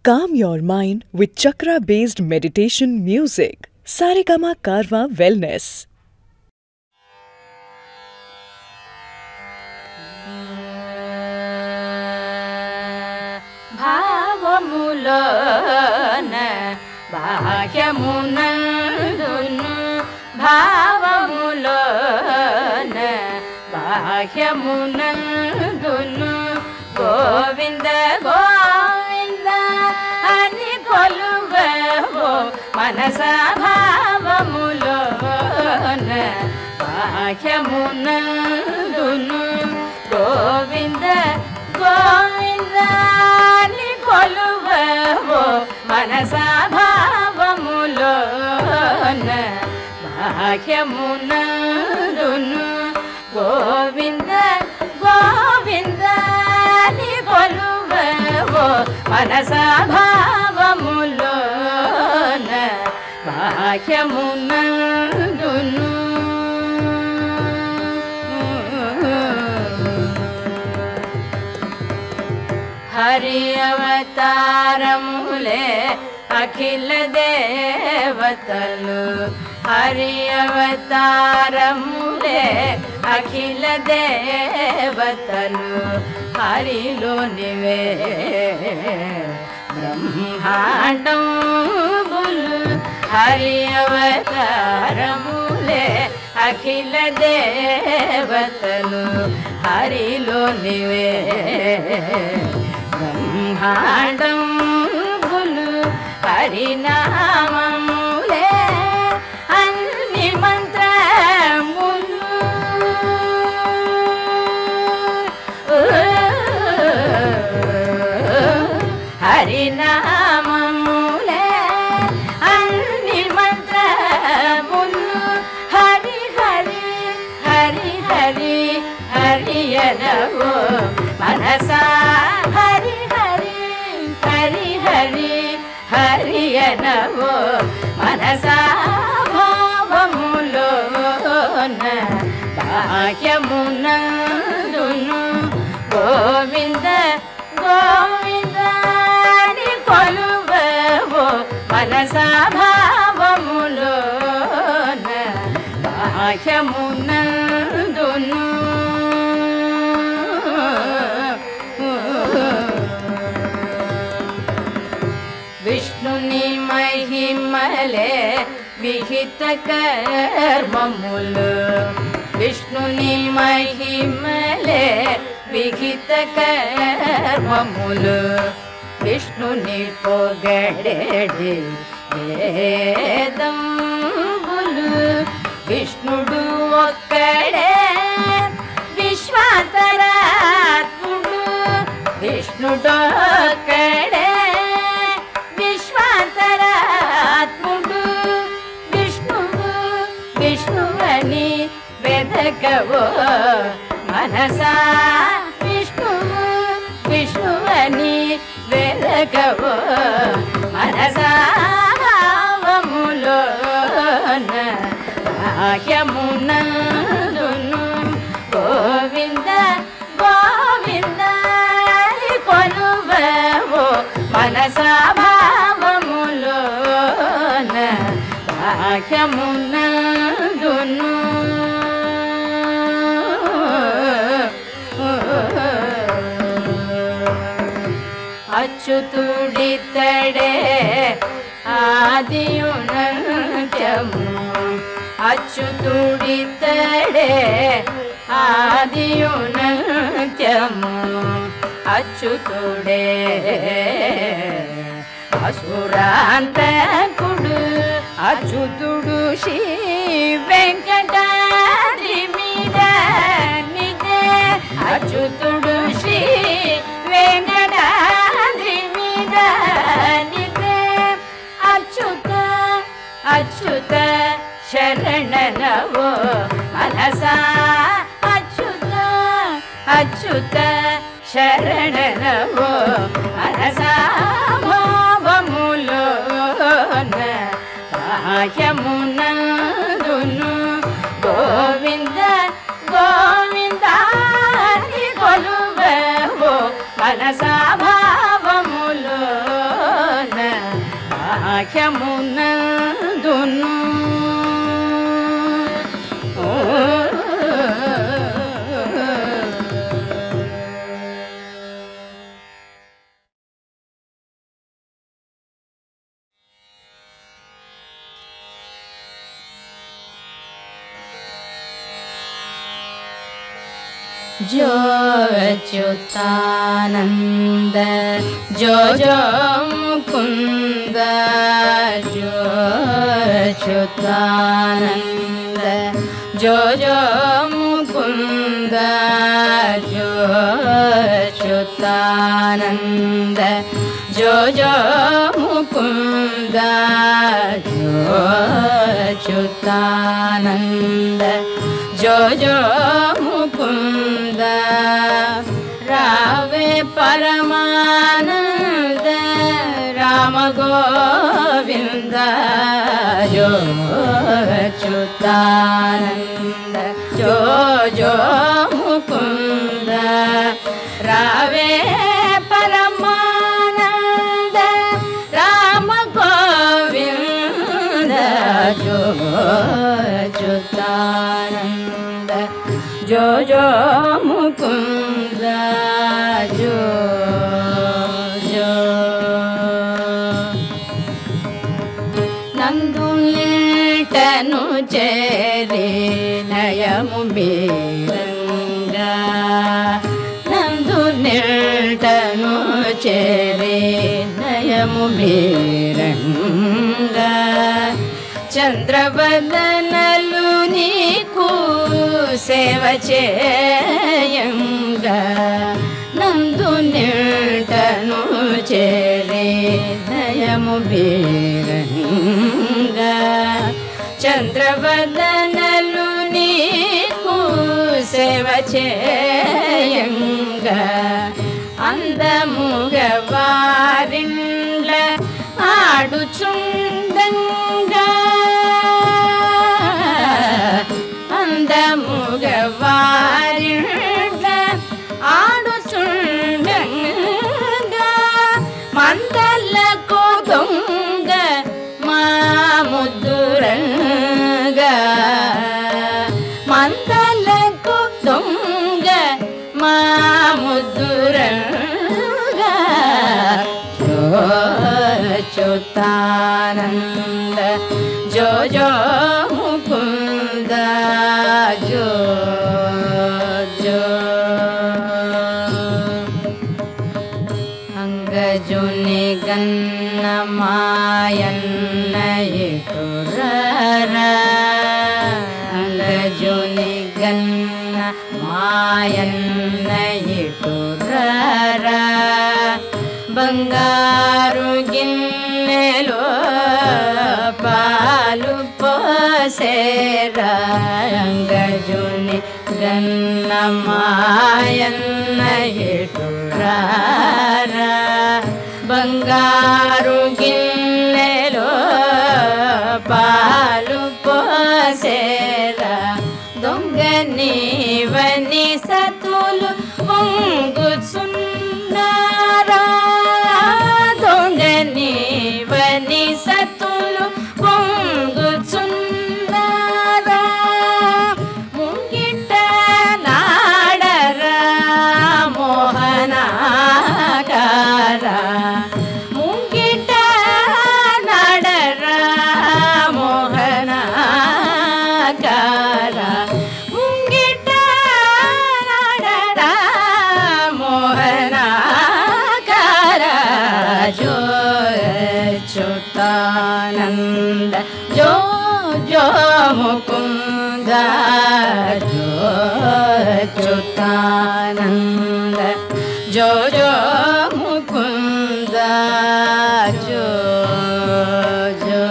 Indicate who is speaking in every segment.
Speaker 1: Calm your mind with chakra-based meditation music. Saregama Karwa Wellness.
Speaker 2: భావములోన బాహ్యమునందును భావములోన బాహ్యమునందును Govinda Govinda అని కొలువవో మనస భావములోన బాహ్యమునందును గోవింద గోవింద అని కొలువవో మనస భావములోన బాహ్యమునందును గోవింద గోవింద అని కొలువవో మనస భావములోన బాహ్యమునందును హరి అవతారములే అఖిల దేవతలు హరి అవతారములే అఖిల దేవతలు హరిలోనివే బ్రహ్మాండములు హరి అవతారములే అఖిల దేవతలు హరిలోనివే బ్రహ్మాండములు హరినామములే అన్ని మంత్రములు హరినామములే అన్ని మంత్రములు హరి హరి హరి హరి హరియనవో మనసా హరి హరి హరి హరి హరియనవో మనసా భావములోన బాహ్యమునందును గోవింద గోవింద అని కొలువవో మనసా భావములోన బాహ్యమునందును విష్ణుని మహిమలే విహిత కర్మములు విష్ణుని మహిమలే విహిత కర్మములు విష్ణుని పొగడెడి వేదంబులు విష్ణుడు ఒక్కడే విశ్వాంతరాత్ముడు విష్ణుడొక్కడే విశ్వాంతరాత్ముడు విష్ణువు విష్ణువని వెదకవో మనసా విష్ణువు విష్ణువని వెదకవో మనసా భావములోన బాహ్యమునందును గోవింద గోవింద కొలువవో మనసా భావములోన బాహ్యమునందును అచ్యుతుడితడే ఆదియునంత్యము అచ్యుతుడితడే ఆదియునంత్యము అచ్యుతుడే అసురాంతకుడు అచ్యుతుడు శ్రీ వెంకటాద్రి మీద నిదే అచ్యుతుడు శ్రీ వెంకటాద్రి మీద నిదే అచ్యుత అచ్యుత శరణనవో మనసా అచ్యుత అచ్యుత శరణనవో మనసా భావములోన బాహ్యమునందును గోవింద గోవింద మనసా భావములో బాహ్యమునందును जो अच्युतानंद जो जो मुकुंद जो अच्युतानंद जो जो मुकुंद जो अच्युतानंद जो जो मुकुंद जो अच्युतानंद जो जो मुकुंद रावे परमानंद राम गोविंद जो अच्युतानंद जो जो मुकुंद रावे परमानंद राम गोविंद जो अच्युतानंद जो जो मुकुंद जो जो नंदु निल्टनु चेरे नयमु मेरंगा नंदु निल्टनु चेरे नयमु मेरंगा चंद्रवदनलु नीकु సేవ చేయంగా నందు నిల్టను చేరే నయము బీరంగా చంద్రవదనలు నీకు సేవ చేయంగా అందముగ వారిండ్ల ఆడుచుండంగా అందముగవారిండ్ల ఆడుచుండంగా మందలకు దొంగ మా ముద్దురంగా మందలకు దొంగ మా ముద్దురంగా జో అచ్యుతానంద జో జో ముకుంద जो जो अंगजुनि गन्न मायन्न इटुररा अंगजुनि गन्न मायन्न इटुररा बंगारु गिन्नेलो पालु पोसेरा अंगजुनि गन्न मायन्न इटुरारा बंगारु गिन्नेलो पालु पोसेरा दొంగని వని సతులు పొంగుచున్నారా దొంగని వని సతులు పొంగుచున్నారా ముంగిట నాడరా మోహనాకారా ముంగిట నాడరా మోహనాకారా ముంగిట నాడరా మోహనాకారా జో అచ్యుతానంద जो जो मुकुंद जो अच्युतानंद जो जो मुकुंद जो जो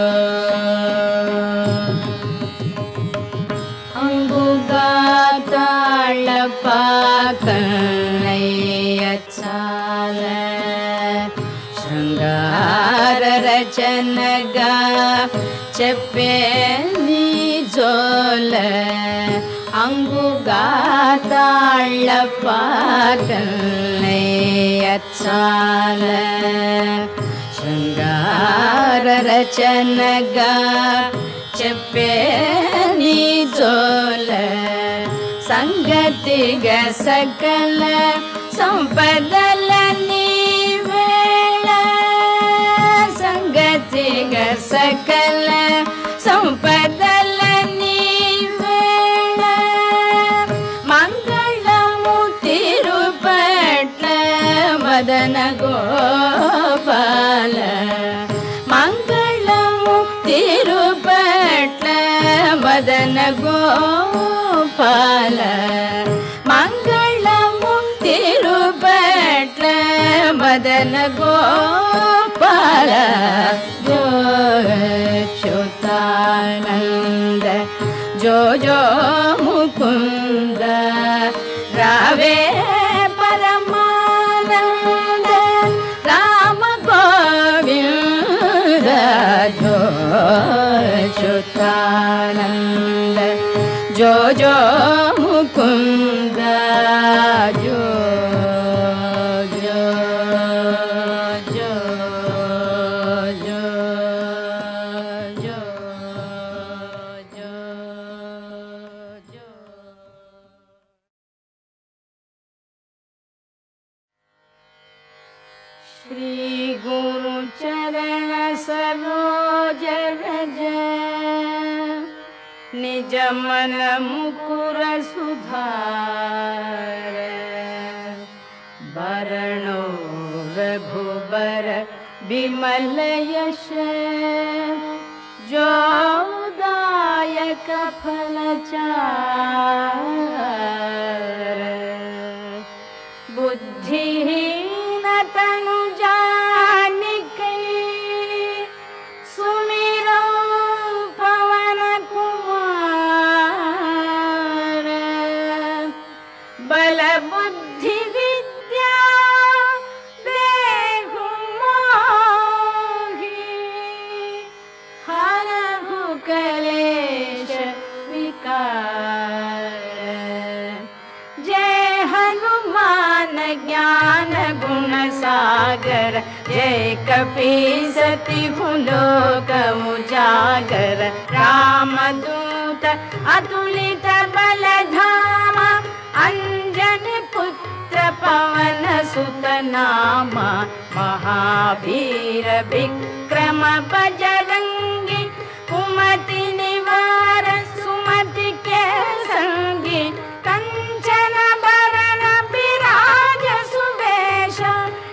Speaker 2: अंगुगाताळपाकन्नय्यचाल शृंगार रचनगा చెప్పే నీ జోల అంగుగాతాళ్ళ పాకల్నే అచ్చాల శృంగార రచనగా చెప్పే నీ జోల సంగతిగా సకల సంపదల నీవేళ సంగతిగా సకల సంపదల నీవేళ మంగళము తిరుపట్ల మదన గోపాల మంగళము తిరుపట్ల మదన గోపాల మంగళము తిరుపట్ల మదన గోపాల జో అచ్యుతానంద జో జో ముకుంద రావే పరమానంద రామ గోవింద జో అచ్యుతానంద జో జో ముకుంద జో జో జో జో జో జో జో श्री गुरु चरण सरोज रज निज मन मुकुर सुधार वरणो रघुबर विमल यश जो दायक फल चार बुद्धिहीन तनु जानिके सुमिरो पवन कुमार बल बुद्धि विद्या देहु मोहि हरहु कलेश विकार जय हनुमान ज्ञान गुण सागर जय कपीसति लोक उजागर रामदूत अतुलित बल धामा अंजनी पुत्र पवन सुत नामा महावीर विक्रम बजरंगी कुमति निवार सुमति के संगी कंचन बरन विराज सुवेश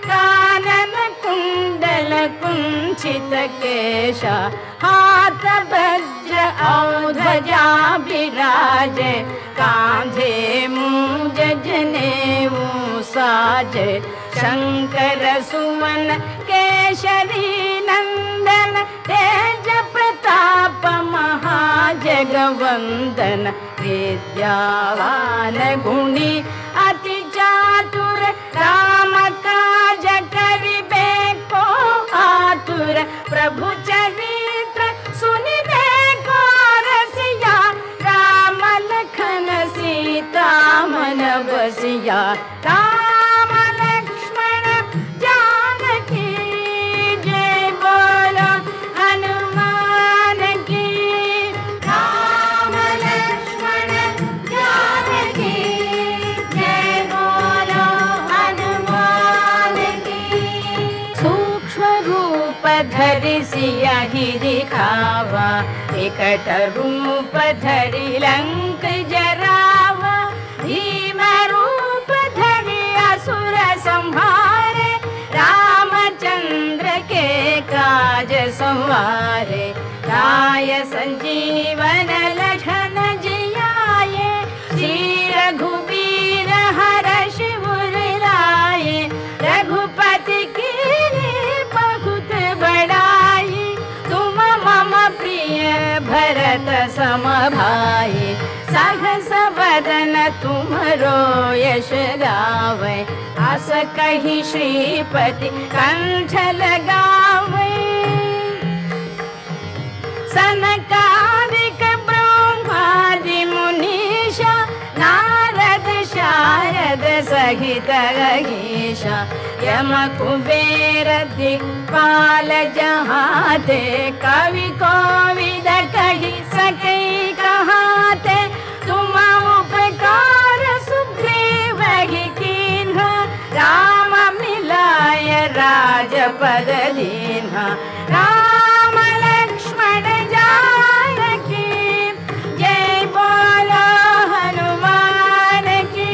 Speaker 2: कानन कुंडल कुंचित केश हाथ वज्र और ध्वजा विराजे कांधे मूंज जनेऊ साजे शंकर सुमन केशरी नंदन तेज प्रताप महाजगवंदन विद्यावान गुणी अति चातुर राम काज करिबे को आतुर प्रभु चरित्र सुनिबे को रसिया राम लखन सीता मन बसिया राम लक्ष्मण जानकी जय बोलो हनुमान की राम लक्ष्मण जानकी जय बोलो हनुमान की सूक्ष्म रूप धरि सियहि दिखावा विकट रूप धरि लंक जरावा भीम रूप धरि असुर संहारे रामचंद्र के काज संवारे राय संजीवन लखन जियाए श्री रघुबीर हरषि उर लाए रघुपति कीन्ही बहुत बड़ाई तुम मम प्रिय भरत सम भाई सहस वदन तुमरो यश गावे अस कहि श्रीपति कंठ लगावे सनकादिक ब्रह्मादि मुनीषा नारद शारद सहित अहीशा यम कुबेर दिक्पाल जहाँ बाते, कवि कोविद कही सके कहाते। तुम उपकार सुग्रीव ही कीन्हा, राम मिलाय राजपद दीन्हा। राम लक्ष्मण जानकी जय बोलो हनुमान की।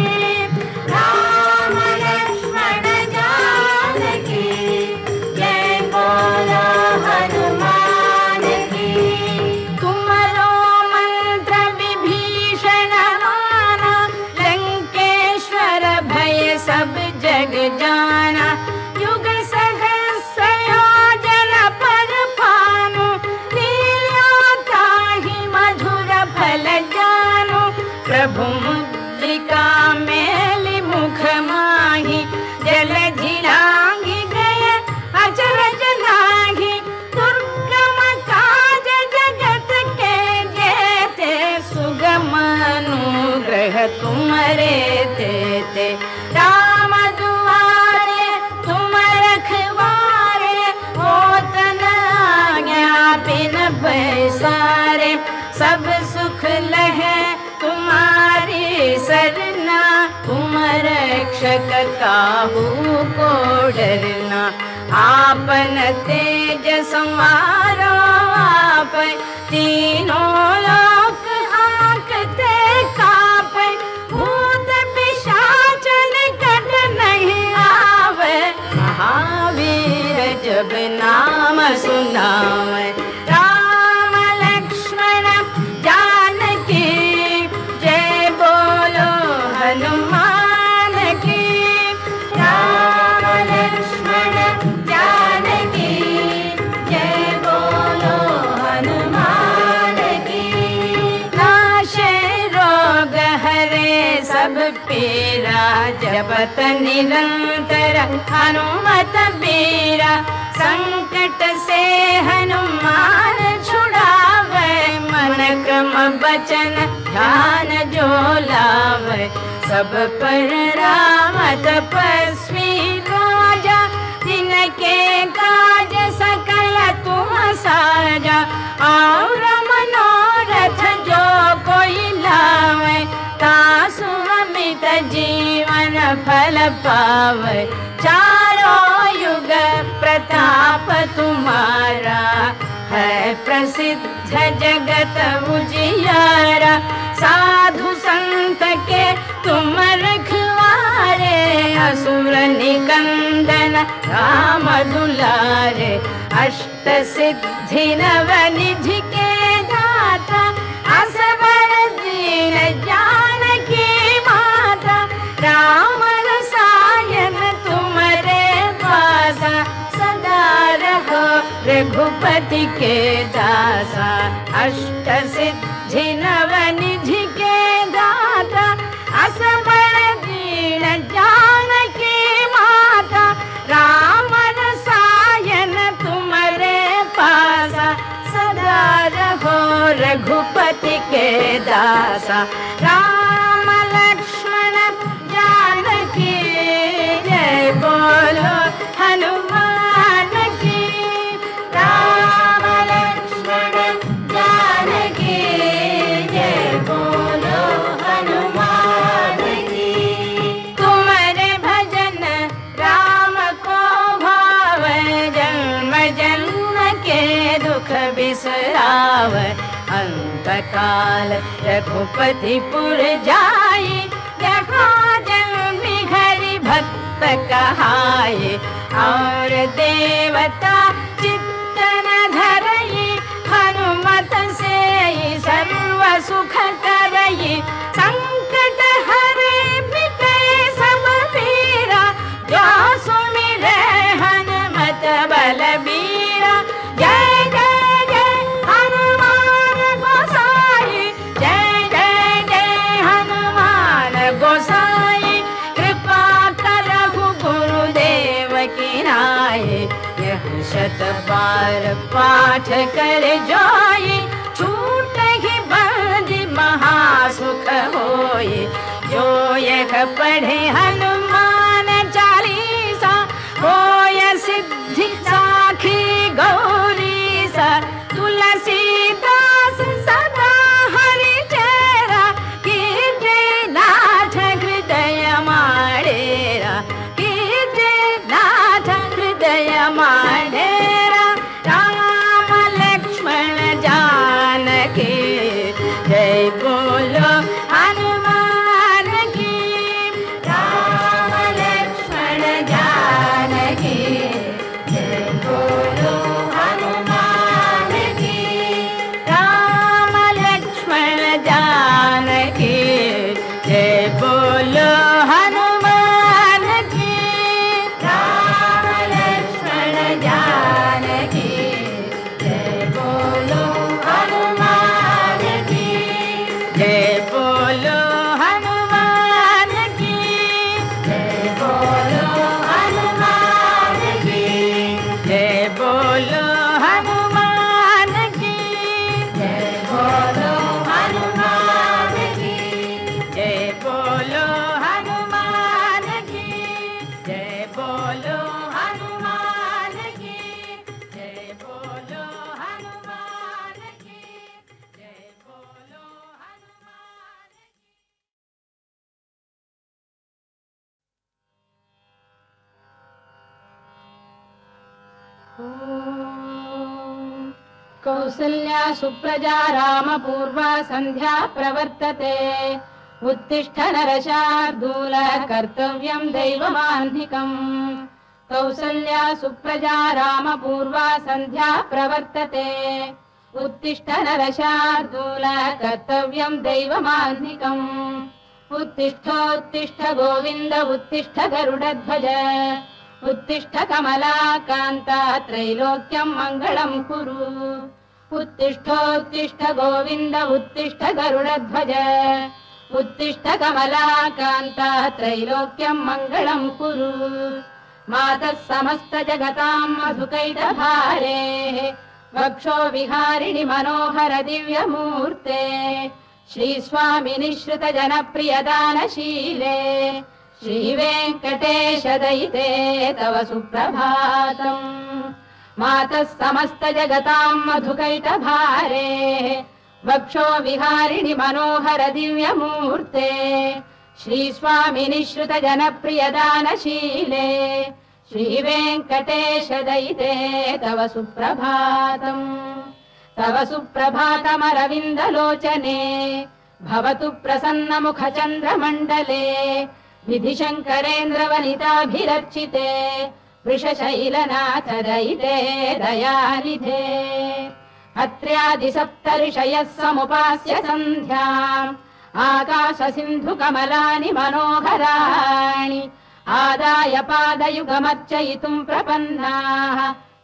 Speaker 2: राम लक्ष्मण जानकी जय बोलो हनुमान की। तुम्हारो मंत्र विभीषण माना, लंकेश्वर भय सब जग जाना। युग सहस्र योजन पर भानु, लील्यों ताहि मधुर फल जानु। प्रभु मुद्रिका मेलि मुख माहि, जलधि लांघि गए अचरज लांघि। दुर्गम काज जगत के जेते, सुगम अनुग्रह तुम्हारे तेते। राम दुआरे तुम रखवारे, होत न आज्ञा बिन पैसारे। सब सुख लहे तुम्हारी सरना, तुम रक्षक काहू को डरना। आपन तेज संवारो आप, तीनों लोक हांकते कांपे। भूत पिशाच निकट नहीं आवे, महावीर जब नाम सुनावे। राम लक्ष्मण जानकी जय बोलो हनुमान की। राम लक्ष्मण जानकी जय बोलो हनुमान की। नाशे रोग हरे सब पीरा, जपत निरंतर हनुमत बीरा। संकट से हनुमान छुड़ावे, मन क्रम बचन ध्यान जो लावे। सब पर राम तपस्वी राजा, तिनके काज सकल तुम साजा। और मनोरथ जो कोई लावे, तासु अमित जीवन फल पावे। चारों युग प्रताप तुम्हारा, है प्रसिद्ध जगत उजियारा। साधु संत के तुम रखवारे, असुर निकंदन राम दुलारे। अष्ट सिद्धि नव निधि के दाता, असवर दीन जानकी माता। राम रसायन तुम्हारे पासा, सदा रहो रघुपति के दासा। अष्ट सिद्धि नव निधि के दाता, असवर दीन जानकी माता। राम रसायन तुम्हारे पासा, सदा रहो रघुपति के दासा। राम लक्ष्मण जानकी जय बोलो हनुमान की। राम लक्ष्मण जानकी जय बोलो हनुमान की। तुम्हारे भजन राम को भावे, जन्म जन्म के दुख बिसरावे। अंत काल रघुपति पुर जाई, जहाँ जन्मी हरि भक्त कहाई। और देवता चित्त न धरई, हनुमत से सर्व सुख करई। संकट हरे मिटे सब पीरा, जो सुमिरे हनुमत बलबीरा। जय जय जय हनुमान गोसाई, जय जय जय हनुमान गोसाई। कृपा करहु गुरुदेव की नाई, यह शत बार पाठ कर जोई। छूट ही बंदी महासुख होई, जो यह पढ़े हनुमान चालीसा। होय सिद्धि साखी गौरी हनुमान की जय बोलो हनुमान की जय बोलो हनुमान की जय बोलो हनुमान की जय बोलो हनुमान की जय बोलो हनुमान कौसल्या सुप्रजा रामपूर्वा संध्या प्रवर्तते उत्तिष्ठ नरशार्दूल कर्तव्यं दैवमान्धिकम् कौसल्या सुप्रजा रामपूर्वा संध्या प्रवर्तते उत्तिष्ठ नरशार्दूल कर्तव्यं दैवमान्धिकम् उत्तिष्ठोत्तिष्ठ गोविन्द उत्तिष्ठ गरुडध्वज उत्तिष्ठ कमलाकान्ता त्रैलोक्यं मङ्गलं कुरु उत्तिष्ठोत्तिष्ठ गोविन्द उत्तिष्ठ गरुडध्वज उत्तिष्ठ कमलाकान्ता त्रैलोक्यं मङ्गलं कुरु मातः समस्त जगतां मधुकैटभारे वक्षो विहारिणि मनोहर दिव्यमूर्ते श्रीस्वामि निःश्रित जनप्रियदानशीले श्रीवेङ्कटेश दयिते तव सुप्रभातम् मातः समस्त जगतां मधुकैटभारे वक्षो विहारिणि मनोहर दिव्यमूर्ते श्रीस्वामि निःश्रित जनप्रियदानशीले श्रीवेङ्कटेश दयिते तव सुप्रभातम् तव सुप्रभातमरविन्दलोचने भवतु प्रसन्नमुखचन्द्रमण्डले विधिशङ्करेन्द्रवनिताभिरर्चिते वृषशैलनाथ दयिते दयानिधे अत्र्यादिसप्तऋषयः समुपास्य सन्ध्याम् आकाशसिन्धुकमलानि मनोहराणि आदाय पादयुगमर्चयितुम् प्रपन्नाः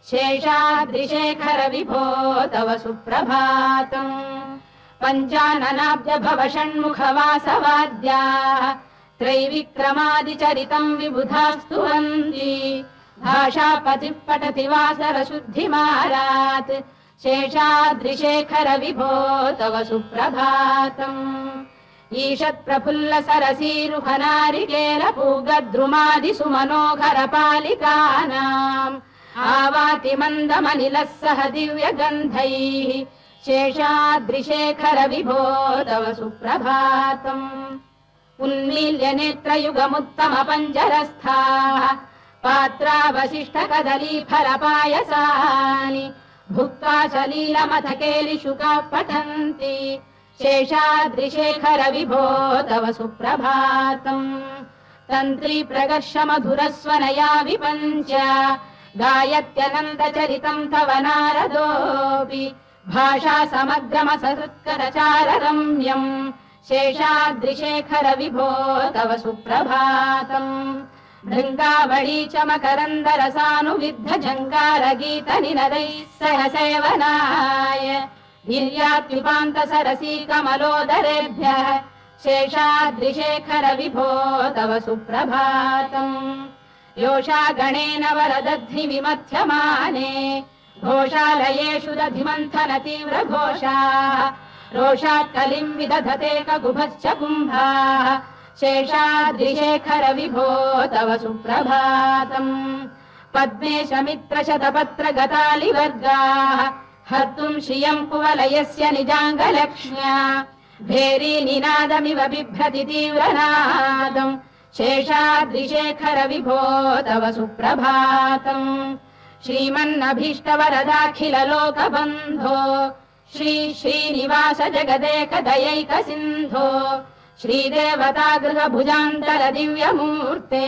Speaker 2: शेषाद्रिशेखर विभो तव सुप्रभातम् पञ्चाननाब्ज भव षण्मुखवासवाद्याः त्रैविक्रमादिचरितम् विबुधास्तुवन्ति भाषापतिः पठति वासरशुद्धिमारात् शेषाद्रिशेखर विभो तव सुप्रभातम् ईषत्प्रफुल्ल सरसीरुहनारिकेलपूगद्रुमादिसुमनोहरपालिकानाम् आवाति मन्दमनिलः सह दिव्यगन्धैः शेषाद्रिशेखर विभो तव सुप्रभातम् उन्मील्य नेत्रयुगमुत्तम पञ्जरस्थाः पात्रावशिष्ट कदलीफलपायसानि भुक्त्वा सलीलमथकेलिशुकाः पठन्ति शेषाद्रिशेखर विभो तव सुप्रभातम् तन्त्री प्रगर्ष मधुरस्वनया विपञ्च गायत्यनन्तचरितम् तव नारदोऽपि भाषा समग्रमसहृत्करचाररम्यम् शेषाद्रिशेखर विभो तव सुप्रभातम् भृङ्गावळी च मकरन्दरसानुविद्ध जङ्गारगीतनिनदैः सह सेवनाय वीर्यात्युपान्त सरसी कमलोदरेभ्यः शेषाद्रिशेखर विभो तव सुप्रभातम् योषा गणेन वरदध्नि विमथ्यमाने घोषालयेषु दधिमन्थन तीव्र घोषाः रोषात् कलिम् विदधते ककुभश्च कुम्भाः शेषाद्रिशेखर विभो तव सुप्रभातम् पद्मेश मित्र शतपत्र गतालिवर्गाः हर्तुम् श्रियम् कुवलयस्य निजाङ्गलक्ष्म्या भेरी निनादमिव बिभ्रति तीव्रनादम् शेषाद्रिशेखर विभो तव सुप्रभातम् श्रीमन्नभीष्टवरदाखिल लोकबन्धो श्री श्रीनिवास जगदेक दयैक सिन्धो श्रीदेवतागृह भुजान्तर दिव्यमूर्ते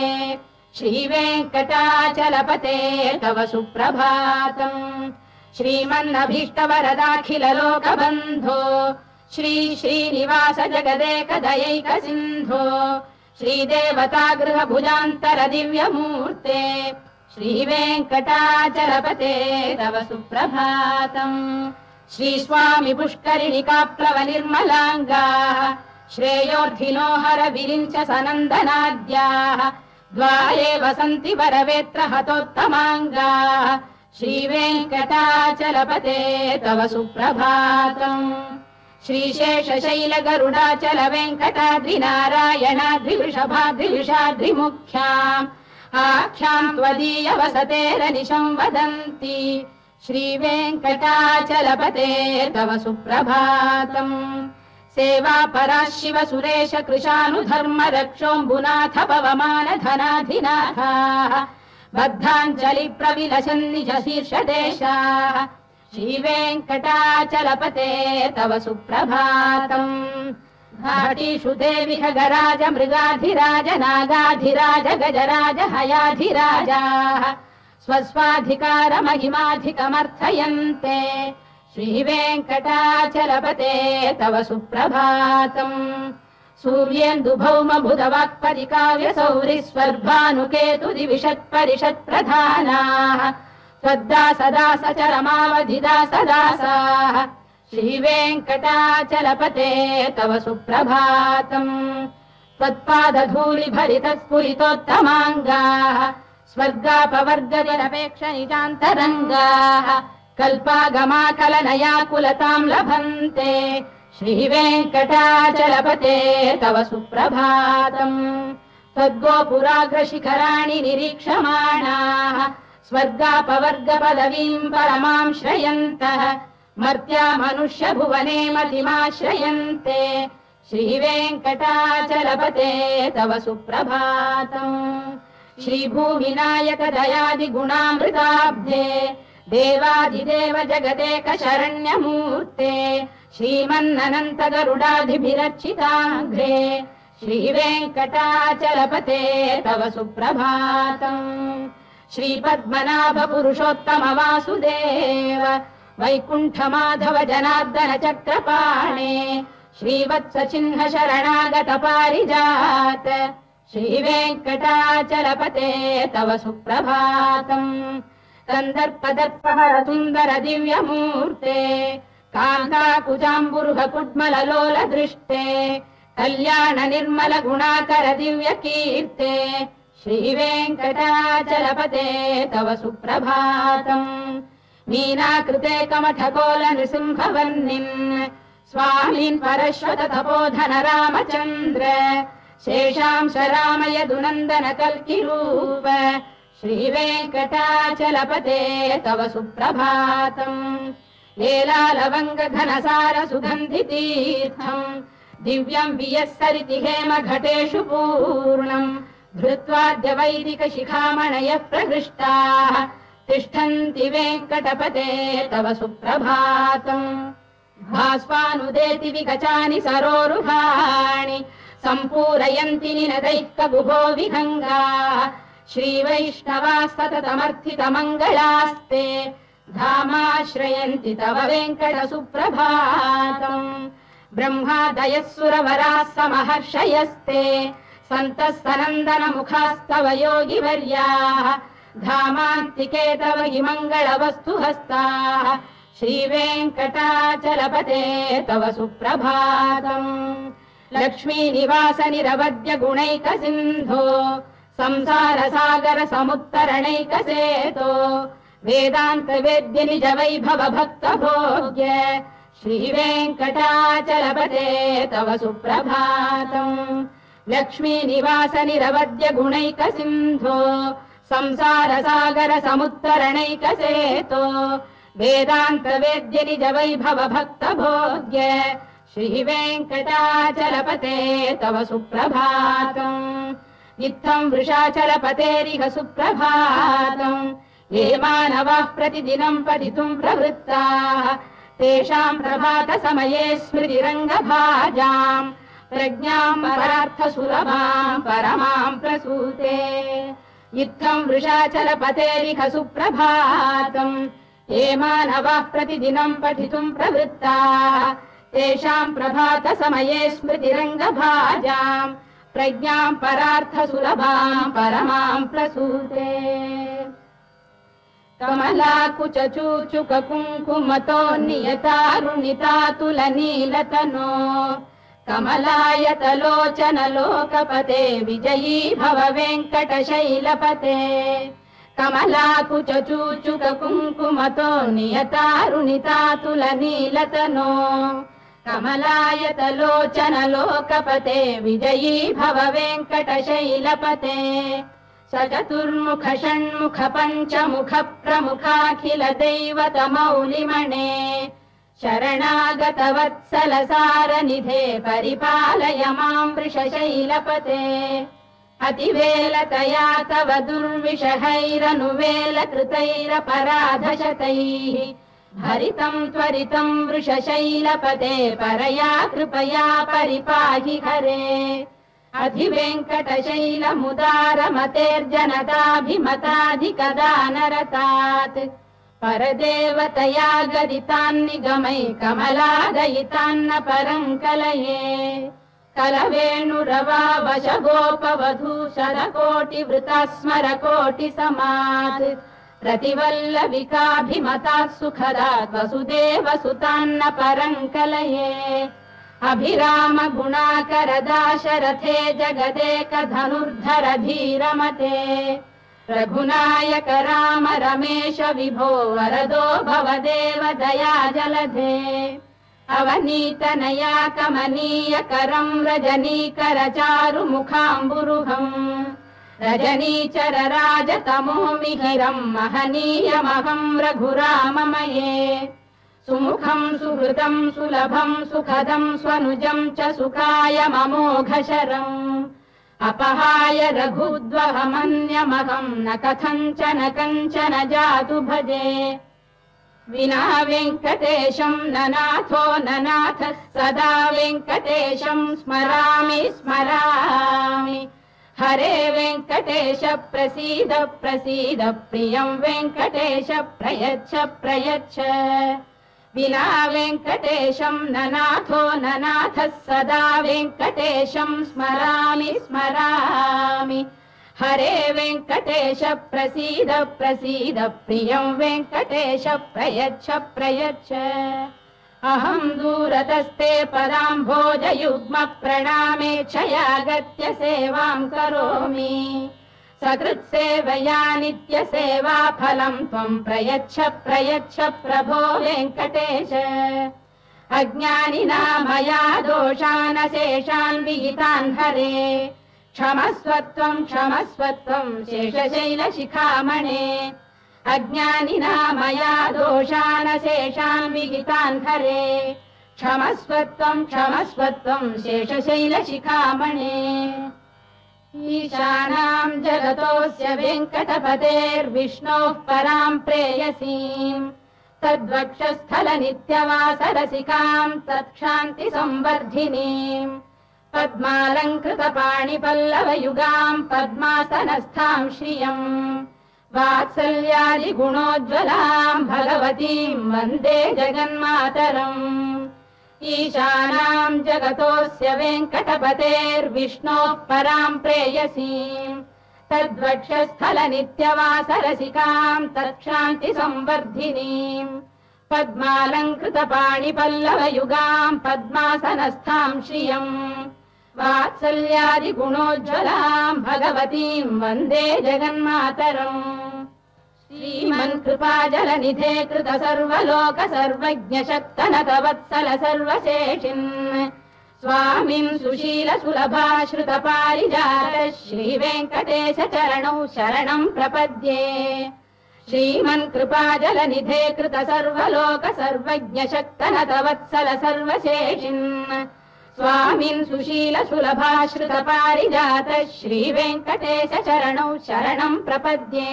Speaker 2: श्रीवेङ्कटाचलपते तव सुप्रभातम् श्रीमन्नभीष्टवरदाखिल लोकबन्धो श्री श्रीनिवास जगदेक दयैक सिन्धो श्रीदेवतागृह भुजान्तर दिव्यमूर्ते श्रीवेङ्कटाचलपते तव सुप्रभातम् श्रीस्वामि पुष्करिणिकाप्लव निर्मलाङ्गाः श्रेयोर्धिनो हर विरिञ्च सनन्दनाद्याः द्वाये वसन्ति वरवेत्र हतोत्तमाङ्गाः श्रीवेङ्कटाचलपते तव सुप्रभातम् श्रीशेषशैलगरुडाचल वेङ्कटाद्रिनारायणाद्रिवृषभाद्रिविषाद्रिमुख्याम् आख्याम् त्वदीयवसतेरनिशम् वदन्ति श्रीवेङ्कटाचलपते तव सुप्रभातम् सेवापरा शिव सुरेश कृशानुधर्म रक्षोऽम्बुनाथ पवमान धनाधिनाथाः बद्धाञ्जलि प्रविलसन् निज शीर्षदेशाः श्रीवेङ्कटाचलपते तव सुप्रभातम् घाटीषु देवि खगराज मृगाधिराज नागाधिराज गजराज हयाधिराजाः स्वस्वाधिकार महिमाधिकमर्थयन्ते श्रीवेङ्कटाचलपते तव सुप्रभातम् सूर्येन्दुभौम बुधवाक्परिकाव्यसौरि स्वर्भानुकेतु दिविषत्परिषत्प्रधानाः त्वद्दासदास चरमावधिदासदासाः श्रीवेङ्कटाचलपते तव सुप्रभातम् त्वत्पादधूलिभरितस्फुरितोत्तमाङ्गाः स्वर्गापवर्गनिरपेक्ष निजान्तरङ्गाः कल्पागमाकलनयाकुलताम् लभन्ते श्रीवेङ्कटाचलपते तव सुप्रभातम् त्वद्गोपुराग्रशिखराणि निरीक्षमाणाः स्वर्गापवर्गपदवीम् परमाम् श्रयन्तः मर्त्या मनुष्य भुवने मतिमाश्रयन्ते श्रीवेङ्कटाचलपते तव सुप्रभातम् श्रीभूविनायक दयादिगुणामृताब्धे देवादिदेव जगदेक शरण्यमूर्ते श्रीमन्ननन्त गरुडाधिभिरर्चिताङ्घ्रे श्रीवेङ्कटाचलपते तव सुप्रभातम् श्रीपद्मनाभ पुरुषोत्तम वासुदेव वैकुण्ठ माधव जनार्दन चक्रपाणे श्रीवत्स चिह्न शरणागत पारिजात श्रीवेङ्कटाचलपते तव सुप्रभातम् कन्दर्पदर्पहर सुन्दर दिव्यमूर्ते कान्ताकुजाम्बुरुह कुड्मललोल दृष्टे कल्याण निर्मल गुणाकर दिव्य कीर्ते श्रीवेङ्कटाचलपते तव सुप्रभातम् मीनाकृते कमठकोल नृसिंहवर्णिन् स्वामीन् परश्वत तपोधन रामचन्द्र शेषांश राम यदुनन्दन कल्किरूप श्रीवेङ्कटाचलपते तव सुप्रभातम् लीलालवङ्ग घनसार सुगन्धितीर्थम् दिव्यम् वियस्सरिति हेम घटेषु पूर्णम् धृत्वाद्य वैदिक शिखामणयः प्रहृष्टाः तिष्ठन्ति वेङ्कटपते तव सुप्रभातम् भास्वानुदेति विगचानि सरोरुहाणि सम्पूरयन्ति निनदैकगुभो विहङ्गाः श्रीवैष्णवाः सततमर्थितमङ्गलास्ते धामाश्रयन्ति तव वेङ्कट सुप्रभातम् ब्रह्मादयः सुरवराः समहर्षयस्ते सन्तः सनन्दन मुखास्तव योगिवर्याः धामान्तिके तव हि मङ्गलवस्तु हस्ताः श्रीवेङ्कटाचलपते तव सुप्रभातम् लक्ष्मीनिवास निरवद्य गुणैक सिन्धो संसार सागर समुत्तरणैक सेतो वेदान्त वेद्य निज वैभव भक्त भोग्य श्रीवेङ्कटाचलपते तव सुप्रभातम् लक्ष्मीनिवास निरवद्य गुणैक सिन्धो संसार सागर समुत्तरणैक सेतो वेदान्त वेद्य निज वैभव भक्त भोग्य श्रीवेङ्कटाचलपते तव सुप्रभातम् इत्थम् वृषाचलपतेरिह सुप्रभातम् ये मानवाः प्रतिदिनम् पठितुम् प्रवृत्ताः तेषाम् प्रभात समये स्मृतिरङ्गभाजाम् प्रज्ञाम् परार्थ सुलभाम् परमाम् प्रसूते इत्थम् वृषाचलपतेरिह सुप्रभातम् ये मानवाः प्रतिदिनम् पठितुम् प्रवृत्ताः तेषाम् प्रभात समये स्मृतिरङ्गभाजाम् प्रज्ञाम् परार्थ सुलभाम् परमाम् प्रसूते कमलाकुच चूचुक कुङ्कुमतो नियतारुणितातुल नीलतनो कमलायत लोचन लोकपते विजयी भव वेङ्कटशैलपते कमलाकुचूचुककुङ्कुमतो नियतारुणितातुलनीलतनो कमलायतलोचनलोकपते विजयी भव वेङ्कटशैलपते सचतुर्मुख षण्मुख पञ्चमुख प्रमुखाखिल दैवतमौलिमणे शरणागतवत्सलसारनिधे परिपालय माम् वृषशैलपते अतिवेलतया तव दुर्विषहैरनुवेलकृतैरपराधशतैः हरितम् त्वरितम् वृषशैलपते परया कृपया परिपाहि हरे अधिवेङ्कटशैलमुदारमतेर्जनताभिमताधिकदानरतात् परदेवतया गदितान्निगमै कमलादयितान्न परम् कलये कलवेणुरवावशगोपवधू शरकोटिवृता स्मरकोटिसमात् प्रतिवल्लविकाभिमताः सुखदात् वसुदेवसुतान्न परम् कलये अभिराम गुणाकरदाशरथे जगदेकधनुर्धर धीरमते रघुनायक राम रमेश विभो वरदो भवदेव दया जलधे अवनीतनया कमनीय करम् रजनीकर चारु मुखाम्बुरुहम् रजनीचर राजतमो मिहिरम् महनीयमहम् रघुराममये सुमुखम् सुहृदम् सुलभम् सुखदम् स्वनुजम् च सुखाय ममोघशरम् अपहाय रघुद्वहमन्यमहम् न कथञ्चन कञ्चन जातु भजे विना वेङ्कटेशम् न नाथो न नाथः सदा वेङ्कटेशम् स्मरामि स्मरामि हरे वेङ्कटेश प्रसीद प्रसीद प्रियम् वेङ्कटेश प्रयच्छ प्रयच्छ विना वेङ्कटेशम् न नाथो न नाथः सदा वेङ्कटेशम् स्मरामि स्मरामि हरे वेङ्कटेश प्रसीद प्रसीद प्रियम् वेङ्कटेश प्रयच्छ प्रयच्छ अहम् दूरतस्ते पदाम्भोजयुग्म प्रणामेच्छयागत्य सेवाम् करोमि सकृत्सेवया नित्यसेवा फलम् त्वम् प्रयच्छ प्रयच्छ प्रभो वेङ्कटेश अज्ञानिना मया दोषानशेषान् विहितान् हरे क्षमस्वत्वम् क्षमस्वत्वम् शेषशैलशिखामणे अज्ञानिना मया दोषानशेषान् विहितान् हरे क्षमस्वत्वम् क्षमस्वत्वम् शेषशैलशिखामणे ईशानाम् जगतोऽस्य वेङ्कटपतेर्विष्णोः पराम् प्रेयसीम् तद्वक्षस्थलनित्यवासरसिकाम् तत्क्षान्तिसंवर्धिनीम् पद्मालङ्कृतपाणिपल्लवयुगाम् पद्मासनस्थाम् श्रियम् वात्सल्यादिगुणोज्ज्वलाम् भगवतीम् वन्दे जगन्मातरम् ईशानाम् जगतोऽस्य वेङ्कटपतेर्विष्णोः पराम् प्रेयसीम् तद्वक्षस्थलनित्यवासरसिकाम् तत्क्षान्तिसंवर्धिनीम् पद्मालङ्कृतपाणिपल्लवयुगाम् पद्मासनस्थाम् श्रियम् वात्सल्यादिगुणोज्ज्वलाम् भगवतीम् वन्दे जगन्मातरम् श्रीमन्कृपाजलनिधे कृत सर्वलोक सर्वज्ञ शक्तनतवत्सल सर्वशेषिन् स्वामिन् सुशील सुलभाश्रित पारिजात श्रीवेङ्कटेश चरणौ शरणम् प्रपद्ये श्रीमन्कृपाजलनिधे कृत सर्वलोक सर्वज्ञ शक्तनतवत्सल सर्वशेषिन् स्वामिन् सुशील सुलभाश्रित पारिजात श्रीवेङ्कटेश चरणौ शरणम् प्रपद्ये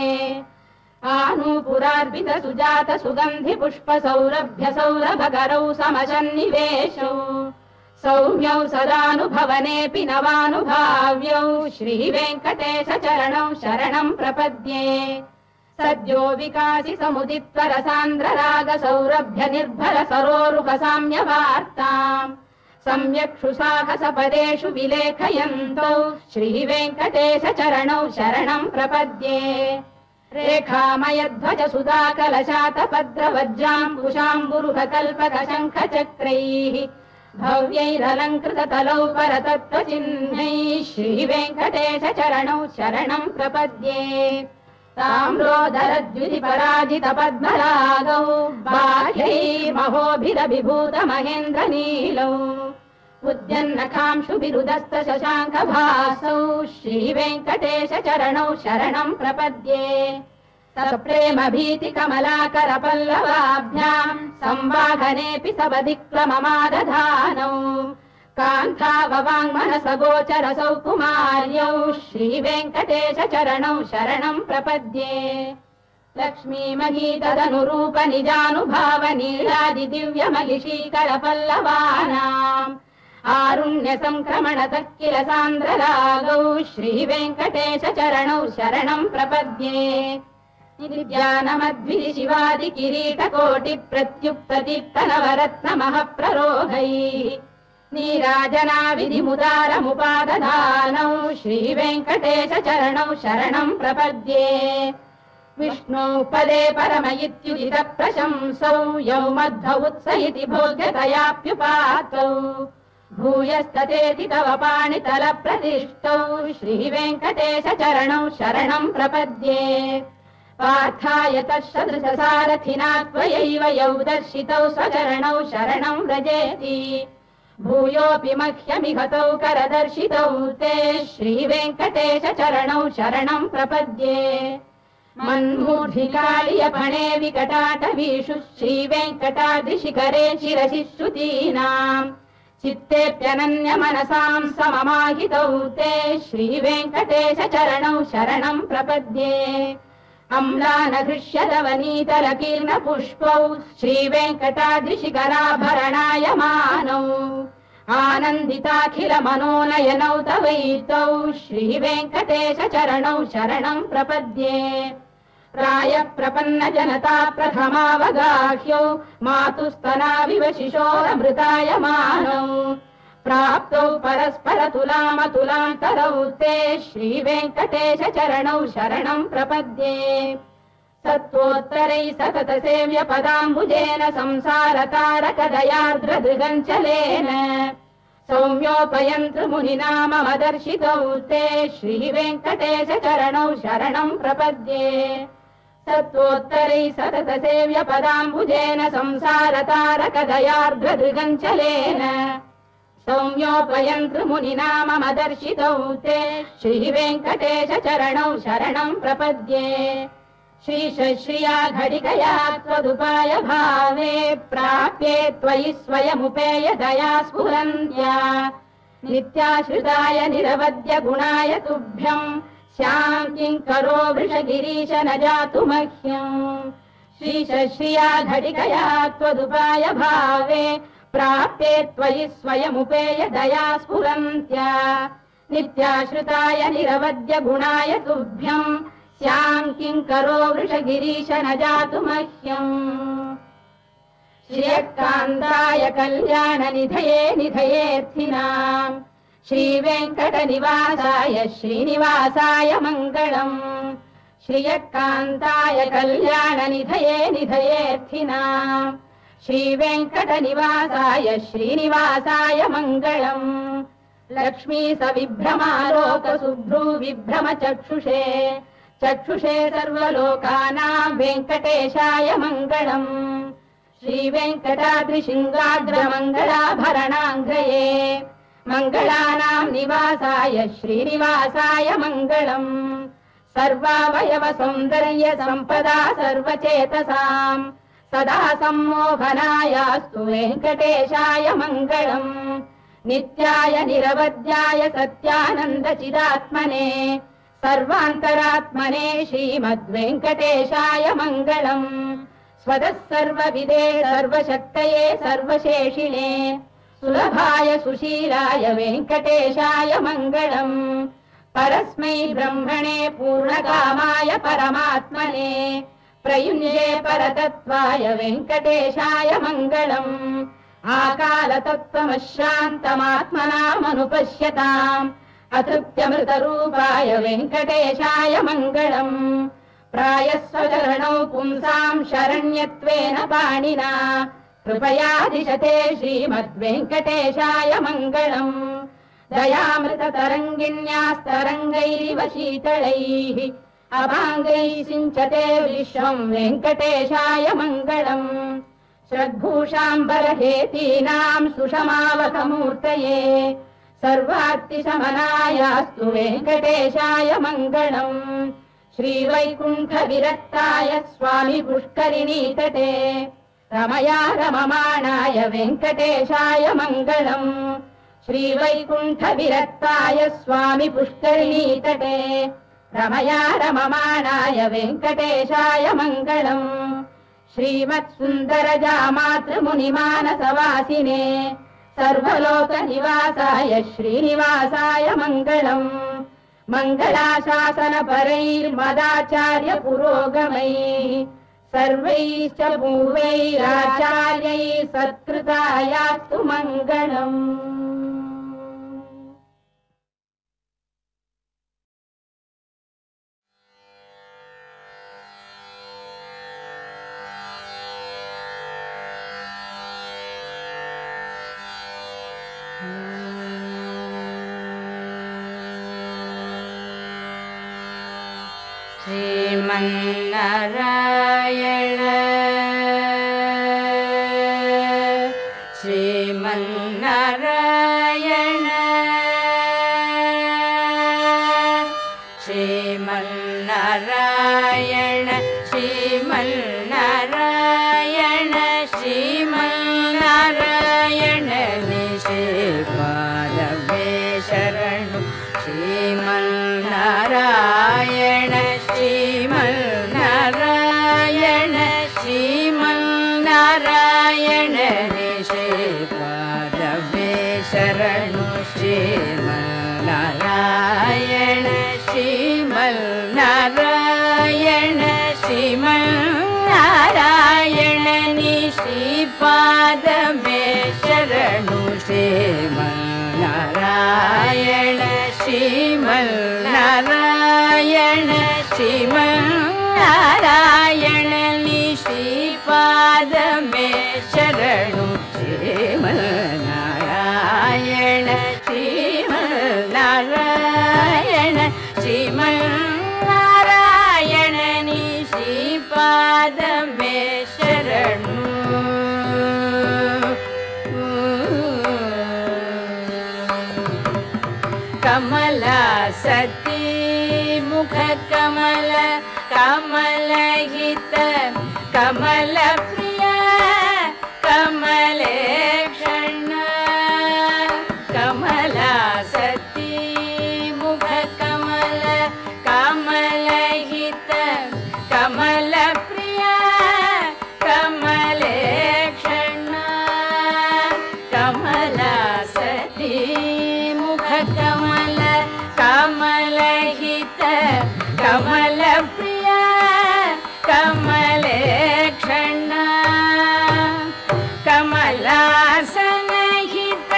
Speaker 2: आनूपुरार्पित सुजात सुगन्धि पुष्प सौरभ्य सौरभकरौ समशन्निवेशौ सौम्यौ सदानुभवनेऽपि नवानुभाव्यौ श्रीवेङ्कटेश चरणौ शरणम् प्रपद्ये सद्यो विकासि समुदित्वर सान्द्र राग सौरभ्य निर्भर सरोरुह साम्यवार्ताम् सम्यक्षु साहसपदेषु विलेखयन्तौ श्रीवेङ्कटेश चरणौ शरणम् प्रपद्ये रेखामयध्वज सुधाकलशातपद्रवज्राङ्कुशाम्बुरुह कल्पक शङ्ख चक्रैः भव्यैरलङ्कृततलौ परतत्त्वचिह्नैः श्रीवेङ्कटेश चरणौ शरणम् प्रपद्ये ताम्रोदरद्युतिपराजितपद्मरागौ बाह्यैर्महोभिरभिभूत महेन्द्रनीलौ उद्यन्नकांशुभिरुदस्त शशाङ्कभासौ श्रीवेङ्कटेश चरणौ शरणं प्रपद्ये सप्रेम भीति कमलाकर पल्लवाभ्याम् संवाहनेऽपि सबदिक्लममादधानौ कान्ताववाङ्मनसगोचरसौ कुमार्यौ श्रीवेङ्कटेश चरणौ शरणं प्रपद्ये लक्ष्मीमही तदनुरूप निजानुभाव नीलादिदिव्यमहिषीकर पल्लवानाम् आरुण्य संक्रमणतः किल सान्द्ररागौ श्रीवेङ्कटेश चरणौ शरणं प्रपद्ये नित्यानमद्भिः शिवादि किरीटकोटि प्रत्युक्तदीप्तनवरत्न महप्ररोहैः नीराजना विधिमुदारमुपादधानौ श्रीवेङ्कटेश चरणौ शरणं प्रपद्ये विष्णौ पदे परम इत्युदित प्रशंसौ यौ मध्व उत्स इति भोग्यतयाप्युपातौ भूयस्ततेति तव पाणितल प्रतिष्ठौ श्रीवेङ्कटेश चरणौ शरणं प्रपद्ये पार्थाय तत्सदृशसारथिना त्वयैव यौ दर्शितौ स्वचरणौ शरणं व्रजेति भूयोऽपि मह्यमिहतौ करदर्शितौ ते श्रीवेङ्कटेश चरणौ शरणं प्रपद्ये मन्मूर्धिकालियपणे विकटाटवीषु श्रीवेङ्कटाद्रिशिखरे शिरसि श्रुतीनाम् चित्तेऽप्यनन्यमनसां सममाहितौ ते श्रीवेङ्कटेश चरणौ शरणं प्रपद्ये अम्लानघृष्यदवनीतलकीर्णपुष्पौ श्रीवेङ्कटाद्रिशिखराभरणायमानौ आनन्दिताखिल मनोनयनौ तवैतौ श्रीवेङ्कटेश चरणौ शरणं प्रपद्ये प्रायः प्रपन्न जनता प्रथमावगाह्यौ मातुस्तनाविव शिशोरमृतायमानौ प्राप्तौ परस्पर तुलामतुलान्तरौ ते श्रीवेङ्कटेश चरणौ शरणं प्रपद्ये सत्त्वोत्तरैः सतत सेव्य पदाम्बुजेन संसारतारकदयार्द्रदृगञ्चलेन सौम्योपयन्तृमुनिना मम दर्शितौ ते श्रीवेङ्कटेश चरणौ शरणं प्रपद्ये सत्त्वोत्तरैः सतत सेव्य पदाम्बुजेन संसारतारकदयार्द्रदृगञ्चलेन सौम्योपयन्तृमुनिना मम दर्शितौ ते श्रीवेङ्कटेश चरणौ शरणं प्रपद्ये श्रीशश्रिया घटिकया त्वदुपाय भावे प्राप्ये त्वयि स्वयमुपेय दया स्फुरन्त्या नित्याश्रिताय निरवद्य गुणाय तुभ्यम् स्यां किङ्करो वृषगिरीश न जातु मह्यम् श्रीशश्रिया घटिकया त्वदुपाय भावे प्राप्ये त्वयि स्वयमुपेय दया स्फुरन्त्या नित्याश्रिताय निरवद्य गुणाय तुभ्यम् स्यां किङ्करो वृषगिरीश न जातु मह्यम् श्रियकान्ताय कल्याणनिधये निधयेऽर्थिनाम् श्रीवेङ्कटनिवासाय श्रीनिवासाय मङ्गलम् श्रियकान्ताय कल्याणनिधये निधयेऽर्थिनाम् श्रीवेङ्कटनिवासाय श्रीनिवासाय मङ्गलम् लक्ष्मी सविभ्रमालोकसुभ्रू विभ्रम चक्षुषे चक्षुषे सर्वलोकानां वेङ्कटेशाय मङ्गलम् श्रीवेङ्कटाद्रिशृङ्गाग्रमङ्गलाभरणाङ्ग्रये मङ्गलानां निवासाय श्रीनिवासाय मङ्गलम् सर्वावयव सौन्दर्य सम्पदा सर्वचेतसाम् सदा सम्मोहनायास्तु वेङ्कटेशाय मङ्गलम् नित्याय निरवध्याय सत्यानन्दचिदात्मने सर्वान्तरात्मने श्रीमद्वेङ्कटेशाय मङ्गलम् स्वतः सर्वविदे सर्वशक्तये सर्वशेषिणे सुलभाय सुशीलाय वेङ्कटेशाय मङ्गलम् परस्मै ब्रह्मणे पूर्णकामाय परमात्मने प्रयुञ्जे परतत्त्वाय वेङ्कटेशाय मङ्गलम् आकालतत्त्वमशान्तमात्मनामनुपश्यताम् अतृप्त्यमृतरूपाय वेङ्कटेशाय मङ्गलम् प्रायः स्वचरणौ पुंसाम् शरण्यत्वेन पाणिना कृपयादिशते श्रीमद्वेङ्कटेशाय मङ्गलम् दयामृततरङ्गिण्यास्तरङ्गैरिव शीतलैः अपाङ्गैः सिञ्चते विश्वम् वेङ्कटेशाय मङ्गलम् श्रद्भूषाम्बरहेतीनाम् सुषमावतमूर्तये सर्वार्तिशमनायास्तु वेङ्कटेशाय मङ्गलम् श्रीवैकुण्ठविरक्ताय स्वामी पुष्करिणीतटे रमया रममाणाय वेङ्कटेशाय मङ्गलम् श्रीवैकुण्ठविरक्ताय स्वामी पुष्करिणीतटे रमया रममाणाय वेङ्कटेशाय मङ्गलम् श्रीमत्सुन्दरजामातृमुनिमानसवासिने सर्वलोकनिवासाय श्रीनिवासाय मङ्गलम् मङ्गलाशासनपरैर्मदाचार्य पुरोगमैः सर्वैश्च पूर्वैराचार्यैः सत्कृतायास्तु मङ्गलम्।
Speaker 3: श्रीमन्नारायण श्रीमन्नारायण श्रीमन्नारायण श्रीमन्नारायण श्रीमन्नारायण निश्रीपादमे शरणु श्रीमन्नारायण श्रीमन्नारायण श्रीमन्नारायण निश्रीपादमे शरणु श्रीमन्नारायण श्रीमन्नारायण श्रीमन्नारायण निश्रीपादमे शरणु श्रीमन्नारायण श्रीमन्नारायण श्रीमन्नारायण निश्रीपादमे शरणु श्रीमन्नारायण श्रीमन्नारायण श्रीमन्नारायण निश्रीपादमे शरणु कमला सती मुख कमल कमलहित कमल प्रिय कमलेक्षण कमला सती मुख कमल कमलहित कमल प्रिय कमलेक्षण कमला सती मुख कमल कमलहित कमल प्रिय कमलेक्षण कमलासनहित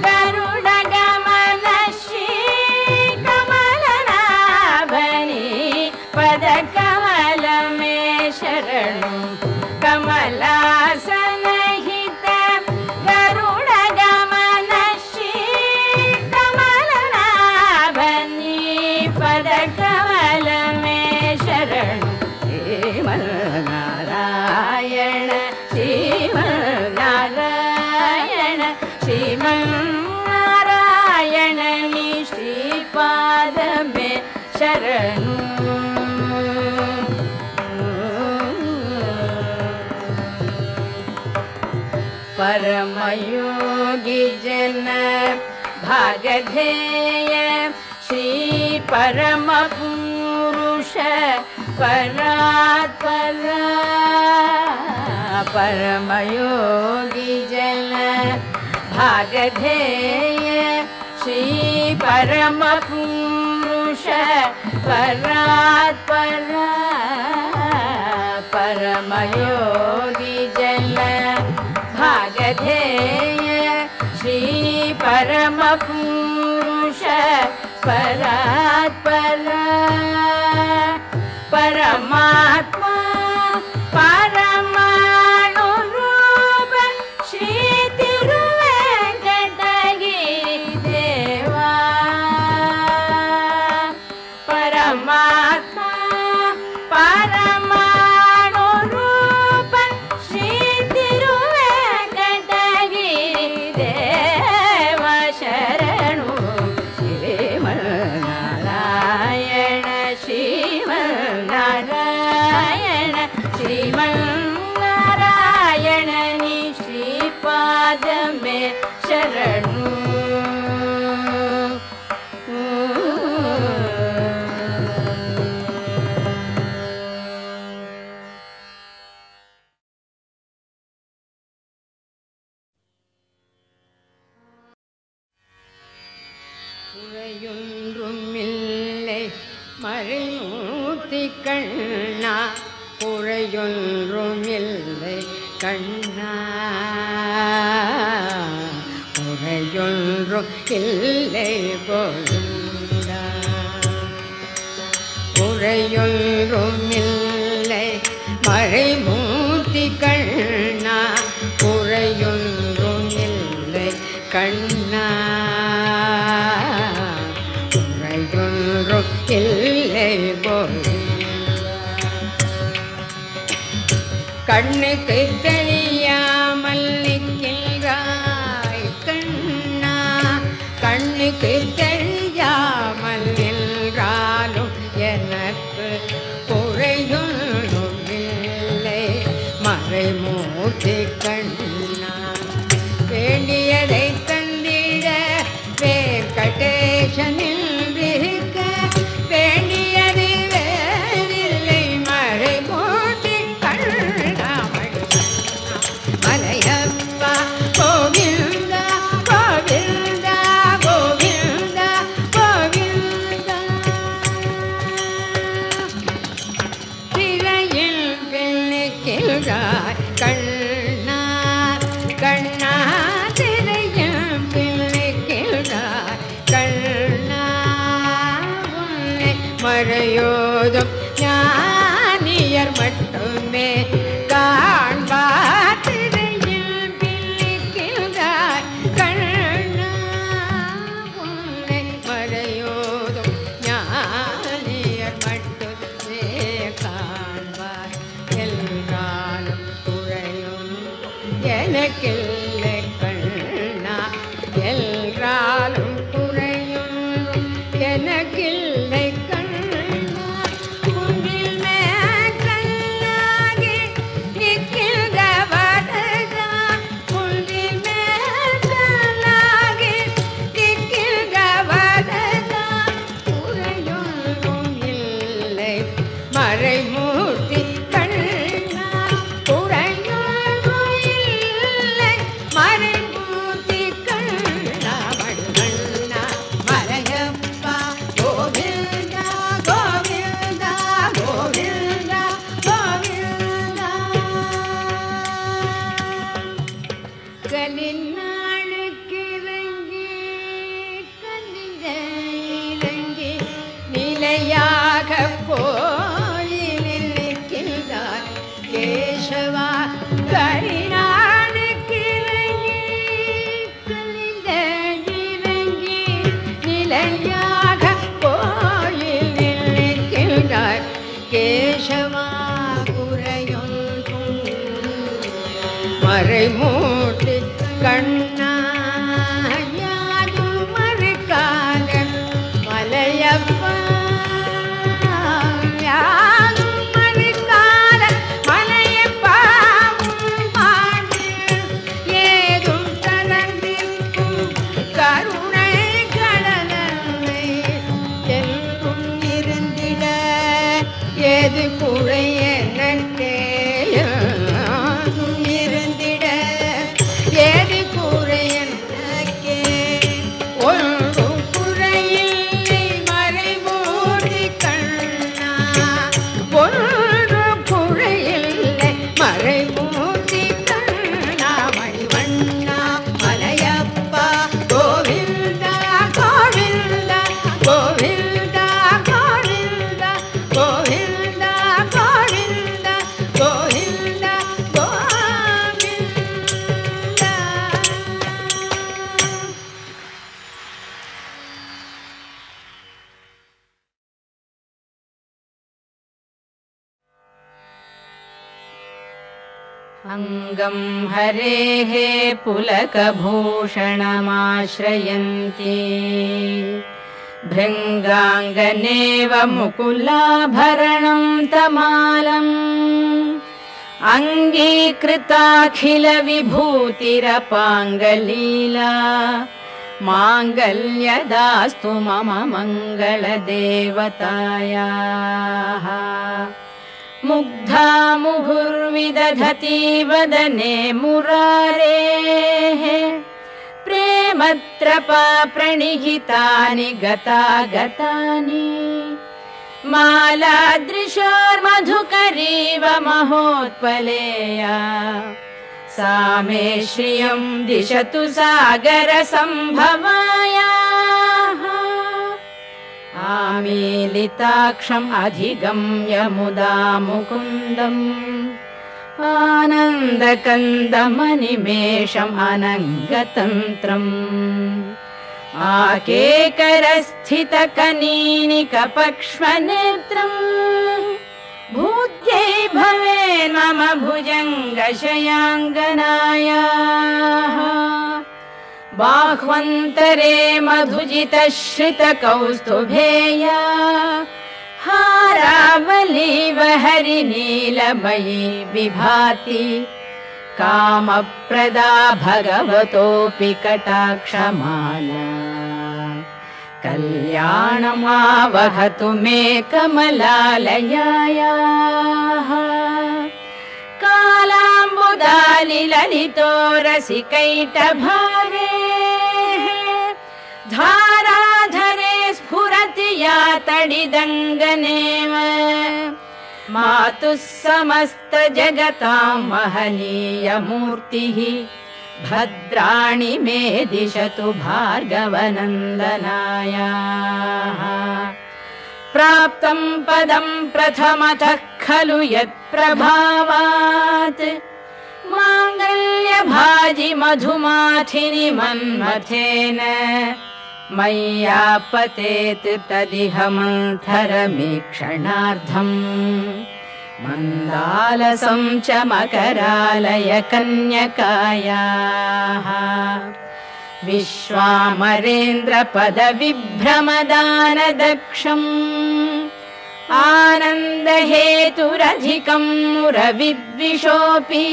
Speaker 3: गरुड गमन श्री कमलनाभनि पद कमल में शरणु कमलासनहित गरुड गमन श्री कमलनाभनि पद कमल में शरणु श्रीमन्नारायण श्रीमन्नारायण श्रीमन्नारायण निश्रीपादमे शरणु परमयोगी जन भागधेय श्री परम पुरुष परात्पर परमयोगी जन भागधेय श्री परम पुरुष परात्पर परमयोगी जन भागधेय श्री परम पुरुष परात्पर परमात्मा परमाणु रूप श्री तिरुवेंकटगिरि देवा परमात्मा पादमे शरणु
Speaker 4: குறையொன்றுமில்லை மறைமூர்த்தி கண்ணா குறையொன்றுமில்லை கண்ணா குறையொன்றும் இல்லை போலுண்டா குறையொன்றுமில்லை மறைமூர்த்தி கண்ணா குறையொன்றும் இல்லை கண்ணா குறையொன்றும் இல்லை போலுண்டா கண்ணுக்கு தெரியாமல் நிற்கின்றாய் கண்ணா கண்ணுக்கு தெரியாமல் நின்றாலும் எனக்கு குறையொன்றும் இல்லை மறைமூர்த்தி கண்ணா வேண்டியதை தந்திட வெங்கடேசனில் இருக்க வேண்டியது வேறில்லை மறைமூர்த்தி கண்ணா மலையப்பா கோவிந்தா கோவிந்தா கோவிந்தா கோவிந்தா திரையில் பிள்ளைக்கிறாய் கண்ணா கண்ணா திரையில் பிள்ளைக்கிறாய் கண்ணா உன்னை மறையோதும் ஞானியர் மட்டுமே காண்பார் திரையில் பிள்ளைக்கிறாய் கண்ணா உன்னை மறையோதும் ஞானியர் மட்டுமே காண்பார் எல்லாரும் குறையும் எனக்கில்லை கண்ணா எல்லாரும் குறையும் எனக்கில்லை கண்ணா குன்றில் மேற்கல்லாகி நிற்கின்ற வரதா குன்றில் மேற்கல்லாகி நிற்கின்ற வரதா குறையொன்றும் இல்லை மறைமூர்த்தி கண்ணா குறையொன்றும் இல்லை மறைமூர்த்தி கண்ணா மணிவண்ணா மலையப்பா கோவிந்தா கோவிந்தா கோவிந்தா கோவிந்தா கலிநாளுக்கு இறங்கி கலிந்த இறங்கி நிலையாக கோயிலில் நிற்கின்றார் கேசவா கலிநாளுக்கு இறங்கி கலிந்த இறங்கி நிலையாக கோயிலில் நிற்கின்றார் கேசவா குறையொன்றும் மறைமூர்த்தி கண்ணா யாரும் மறுக்காத மலையப்பா யாரும் மறுக்காத மலையப்பா உன் பாட்டில் ஏதும் கலந்திருக்கும் கருணை கடலை என்றும் இருந்திட ஏது குறை எனக்கே இருந்திட ஏது குறை எனக்கே ஒன்றும் குறையில்லை மறைமூர்த்தி கண்ணா ஒன்றும் குறையில்லை மறைமூர்த்தி கண்ணா மணிவண்ணா மலையப்பா கோவிந்தா கோவிந்தா கோவிந்தா கோவிந்தா கோவிந்தா கோவிந்தா கோவிந்தா கோவிந்தா
Speaker 3: अङ्गं हरेः पुलकभूषणमाश्रयन्ति भृङ्गाङ्गनेव मुकुलाभरणं तमालम् अङ्गीकृताखिल विभूतिरपाङ्गलीला माङ्गल्यदास्तु मम मङ्गलदेवतायाः मुग्धा मुहुर्विदधति वदने मुरारेः प्रेमत्रपा प्रणिहितानि गतागतानि मालादृशोर्मधुकरीव महोत्पलेया सा मे श्रियं दिशतु सागरसम्भवायाः आमीलिताक्षम् अधिगम्य मुदा मुकुन्दम् आनन्दकन्दमनिमेषम् अनङ्गतन्त्रम् आकेकरस्थितकनीनिकपक्ष्मनेत्रम् भूत्यै भवेन् मम भुजङ्गशयाङ्गनायाः बाह्वन्तरे मधुजितश्रितकौस्तुभेया हारावलीव हरिनीलमयी विभाति कामप्रदा भगवतोऽपि कटाक्षमाला कल्याणमावहतु मे कमलालयायाः कालाम्बुदालिललितो रसिकैटभारेः धाराधरे स्फुरति या तडिदङ्गनेव मातुः समस्तजगतां महनीयमूर्तिः भद्राणि मे दिशतु भार्गवनन्दनायाः प्राप्तं पदं प्रथमतः खलु यत्प्रभावात् माङ्गल्यभाजि मधुमाथिनि मन्मथेन मय्यापतेत् तदिह मन्थरमीक्षणार्थम् मन्दालसं च मकरालय कन्यकायाः विश्वामरेन्द्रपदविभ्रमदानदक्षम् आनन्दहेतुरधिकं मुरविद्विषोऽपि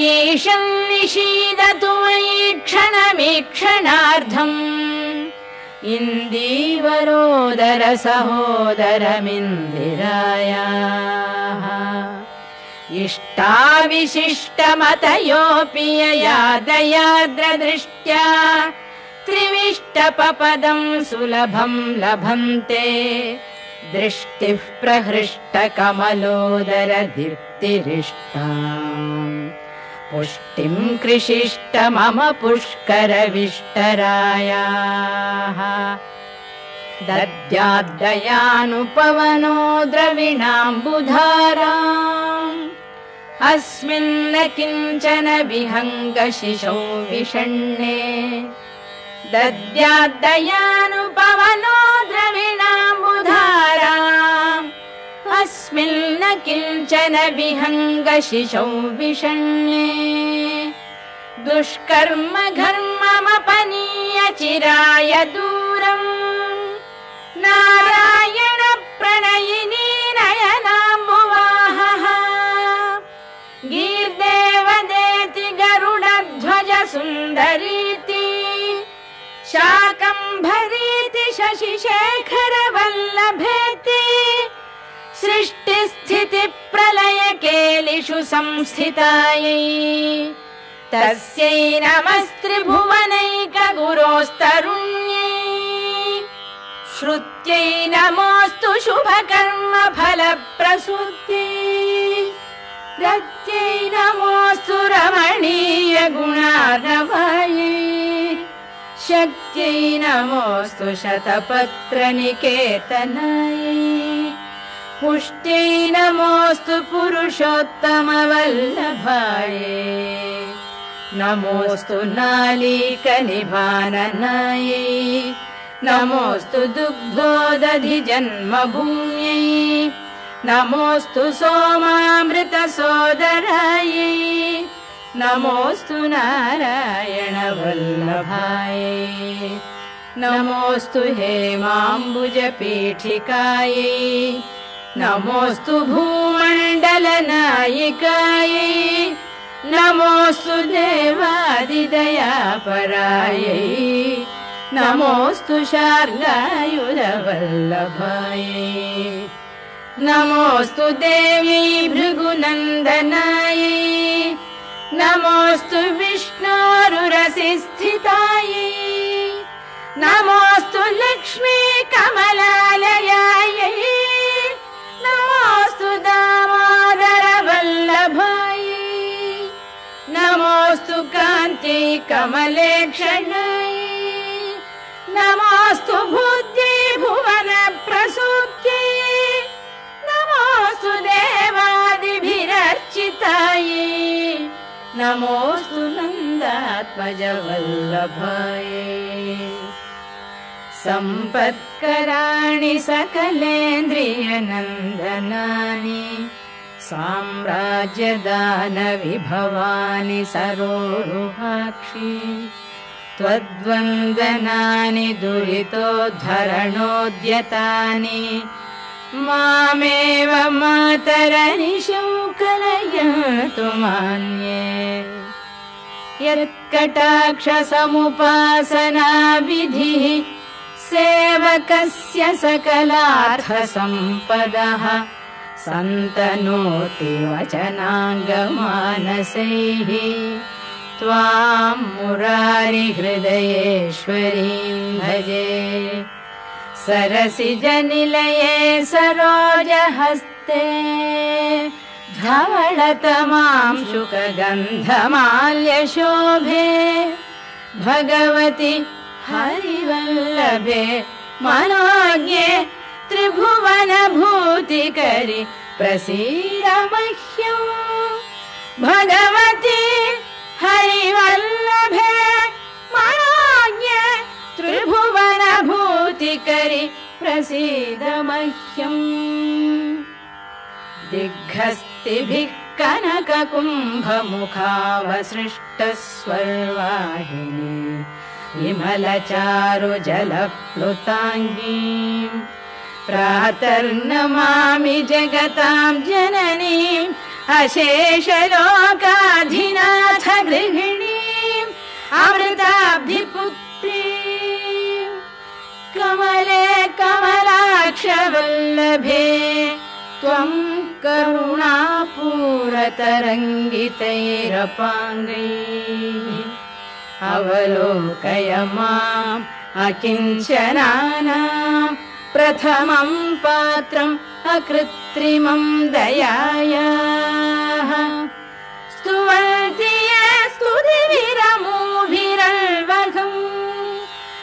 Speaker 3: ईशं निषीदतु मयि क्षणमीक्षणार्थम् इन्दीवरोदर सहोदरमिन्दिरायाः इष्टाविशिष्टमतयोऽपि यया दयार्द्रदृष्ट्या त्रिविष्टपपदं सुलभं लभन्ते दृष्टिः प्रहृष्टकमलोदर दीप्तिरिष्टाम् पुष्टिं कृषिष्ट मम पुष्करविष्टरायाः दद्याद्दयानुपवनो द्रविणाम्बुधाराम् अस्मिन्न किञ्चन विहङ्गशिशौ विषण्णे दद्याद्दयानुपवनो द्रविणाम्बुधाराम् अस्मिन्न किञ्चन विहङ्गशिशौ विषण्णे दुष्कर्म घर्ममपनीय चिराय दूरम् नारायण प्रणयिनी नयनाम्बुवाहः गीर्देवदेति गरुडध्वज सुन्दरीति शाकम्भरीति शशिशेखर वल्लभेति सृष्टिस्थिति प्रलय केलिषु संस्थितायै तस्यै नमस्त्रिभुवनैकगुरोस्तरुण्यै श्रुत्यै नमोऽस्तु शुभकर्म फलप्रसूत्यै रत्यै नमोऽस्तु रमणीय गुणार्णवायै शक्त्यै नमोऽस्तु शतपत्रनिकेतनायै पुष्ट्यै नमोऽस्तु पुरुषोत्तमवल्लभायै नमोऽस्तु नालीकनिभाननायै नमोऽस्तु दुग्धोदधिजन्मभूम्यै नमोऽस्तु सोमामृतसोदरायै नमोऽस्तु नारायणवल्लभायै नमोऽस्तु हेमाम्बुजपीठिकायै नमोऽस्तु भूमण्डलनायिकायै नमोऽस्तु देवादिदयापरायै नमोऽस्तु शार्ङ्गायुधवल्लभायै नमोऽस्तु देवी भृगुनन्दनायै नमोऽस्तु विष्णोरुरसिस्थितायै नमोऽस्तु लक्ष्मी कमलालयायै नमोऽस्तु दामोदरवल्लभायै नमोऽस्तु कान्ति कमलेक्षणायै नमोऽस्तु बुद्धि भुवन प्रसूत्यै नमोऽस्तु देवादिभिरर्चितायै नमोऽस्तु नन्दात्मजवल्लभायै सम्पत्कराणि सकलेन्द्रियनन्दनानि साम्राज्यदानविभवानि सरोरुहाक्षि त्वद्वन्दनानि दुरितोद्धरणोद्यतानि मामेव मातरनिशं कलयन्तु मान्ये यत्कटाक्षसमुपासनाविधिः सेवकस्य सकलार्थसम्पदः सन्तनोति वचनाङ्गमानसैः त्वां मुरारिहृदयेश्वरीं भजे सरसिजनिलये सरोजहस्ते धवलतमां शुकगन्धमाल्यशोभे भगवति हरिवल्लभे मनोज्ञे त्रिभुवनभूतिकरि प्रसीद मह्यम् भगवति हरिवल्लभे मनोज्ञे त्रिभुवनभूतिकरि प्रसीद मह्यम् दिग्हस्तिभिः कनककुम्भमुखावसृष्टस्वर्वाहिनी विमलचारुजलप्लुताङ्गी प्रातर्नमामि जगतां जननीम् अशेषलोकाधिनाथ गृहिणीम् अमृताब्धिपुत्रीम् कमले कमलाक्षवल्लभे त्वं करुणापूरतरङ्गितैरपाङ्गैः अवलोकय माम् अकिञ्चनानां प्रथमं पात्रम् अकृत्रिमं दयायाः स्तुवन्ति ये स्तुतिभिरमूभिरल्वघम्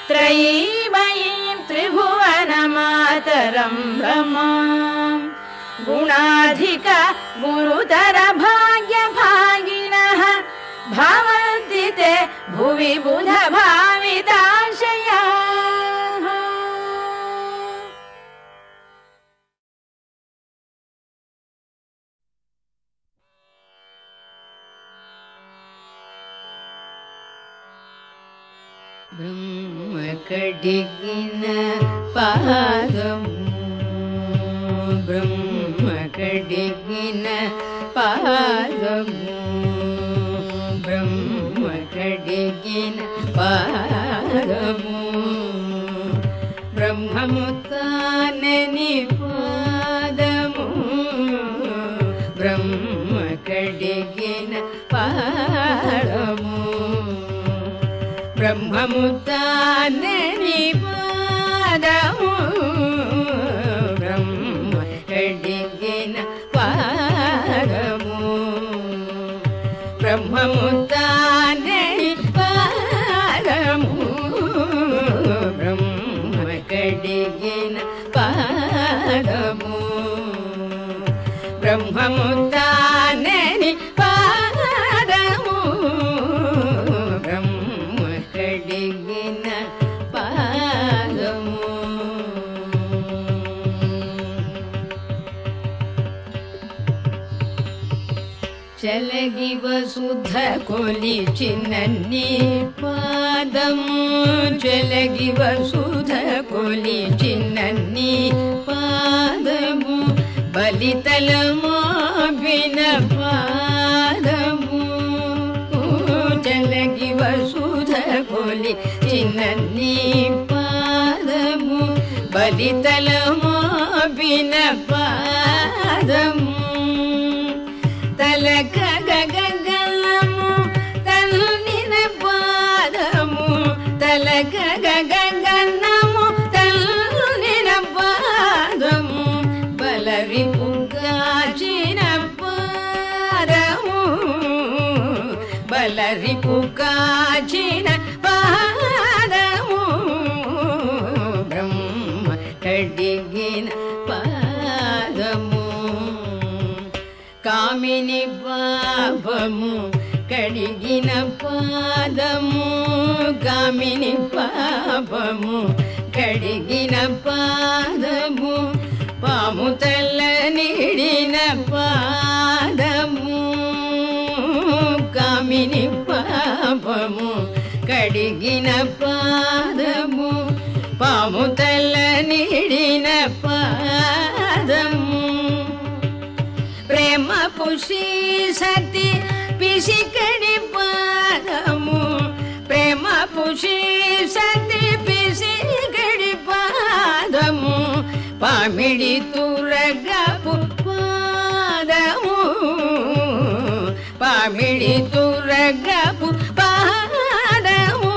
Speaker 3: त्रयीमयीं त्रिभुवनमातरं रमाम् गुणाधिका गुरुतर भाग्यभागिनः भवन्ति ते भुवि बुधभाविताशयाः
Speaker 4: ब्रह्मकडिगिन पादम् ब्रह्मकडिगिन पादम् ब्रह्मकडिगिन पादमु ब्रह्ममुत्ताननि पादमु ब्रह्मकडिगिन पादमु ब्रह्ममुत्ताननि पादमु ब्रह्मकडिगिन पादमु ब्रह्ममुत्ताननि पादमु ब्रह्मकडिगिन पादमु ब्रह्ममुत्ताननि पादमु ब्रह्मकडिगिन पादमु चलगी वसुध कोली चिन्नन्नी पादमु चलगी वसुध कोली चिन्नन्नी पादमु బలితలమో బిన పాదము చలగి వసుధ కొలి చిన్న నీ పాదము బలితలమో బిన పాదము తలక గగనము తల్లిన పాదము తలక గగనము తల్లిన పాదము బలరి పుగాచిన పాదము బలరి పుగాచిన పాదము బ్రహ్మ కడిగిన పాదము కామిని పాపము కడిగిన పాదము కామిని పాపము కడిగిన పాదము పాము తల్ల నిడిన పాదము కామిని పాపము కడిగిన పాదము పాము తల్ల నిడిన పాదము ప్రేమ పుషి సతి పిసికడి పాదము ప్రేమ పుషి సతి పిసికడి పాదము పామిడి తురగపు పాదము పామిడి తురగపు పాదము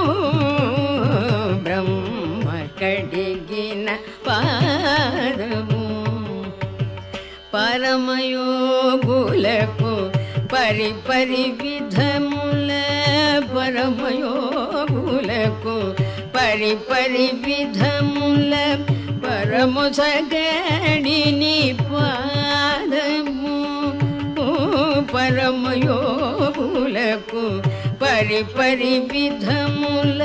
Speaker 4: బ్రహ్మ కడిగిన పాదము పరమయోగులకు పరిపరి విధముల పరమయోగులకు పరిపరి విధముల పరము సగడిని పాదము పరమయోగులకు పరిపరి విధముల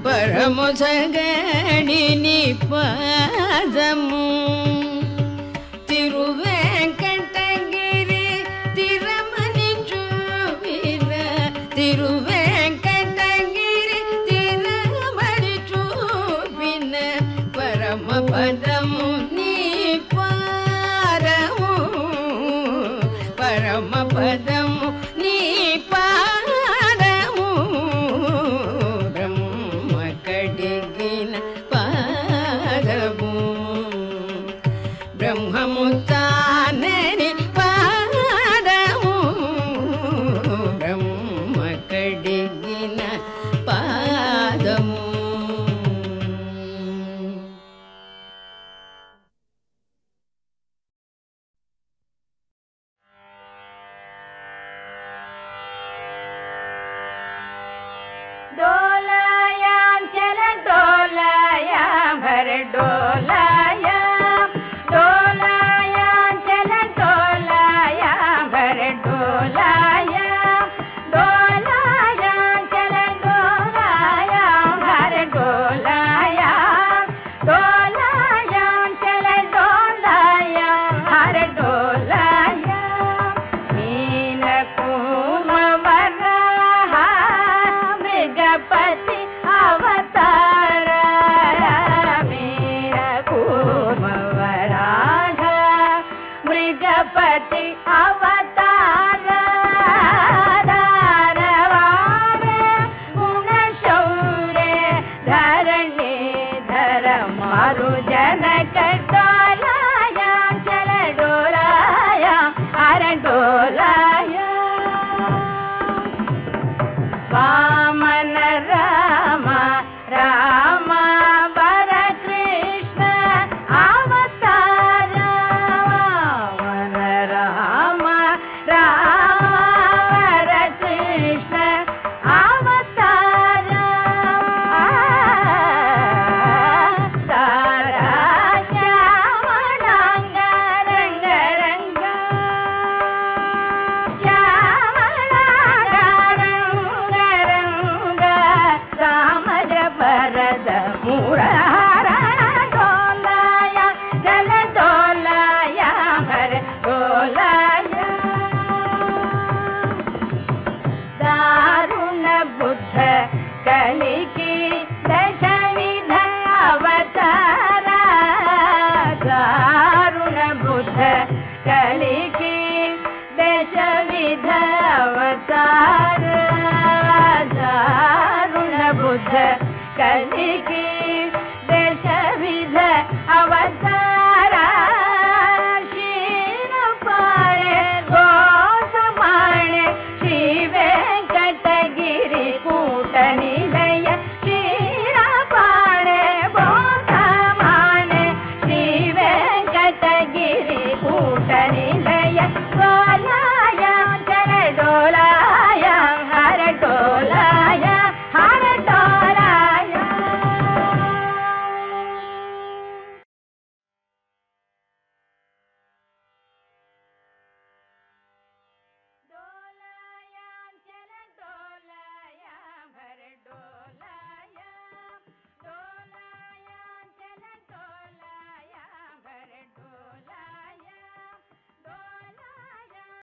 Speaker 4: పరము సగడిని పాదము తిరువేంకటగిరి తిరమని చూపిన తిరువేంకటగిరి తిరమని చూపిన పరమ పదము నీ పాదము పరమ పదము నీ పాదము బ్రహ్మ కడిగిన పాదము బ్రహ్మము తానని పాదము బ్రహ్మ కడిగిన పాదము
Speaker 2: डोलायां चल डोलायां भर डोलायां डोलायां चल डोलायां भर डोलायां डोलायां चल डोलायां भर डोलायां डोलायां चल डोलायां भर डोलायां नील कुमवराह मृगपति अवतार मीर कुमवराह मृगपति अवतार दारवार गुणशौर्य धरणी धर मारु जनक डोलायां चल डोलायां हर डोलायां वामन राम राम वर कृष्ण अवतार वामन राम राम वर कृष्ण अवतार तारा श्यामलांग रंग रंग श्यामलांग रंग रंग सामज भरद मुरार डोलाया जल डोलाया भर डोलाया दारुण बुद्ध कलिकी दशविध अवतार दारुण बुद्ध बुद्ध कलिगे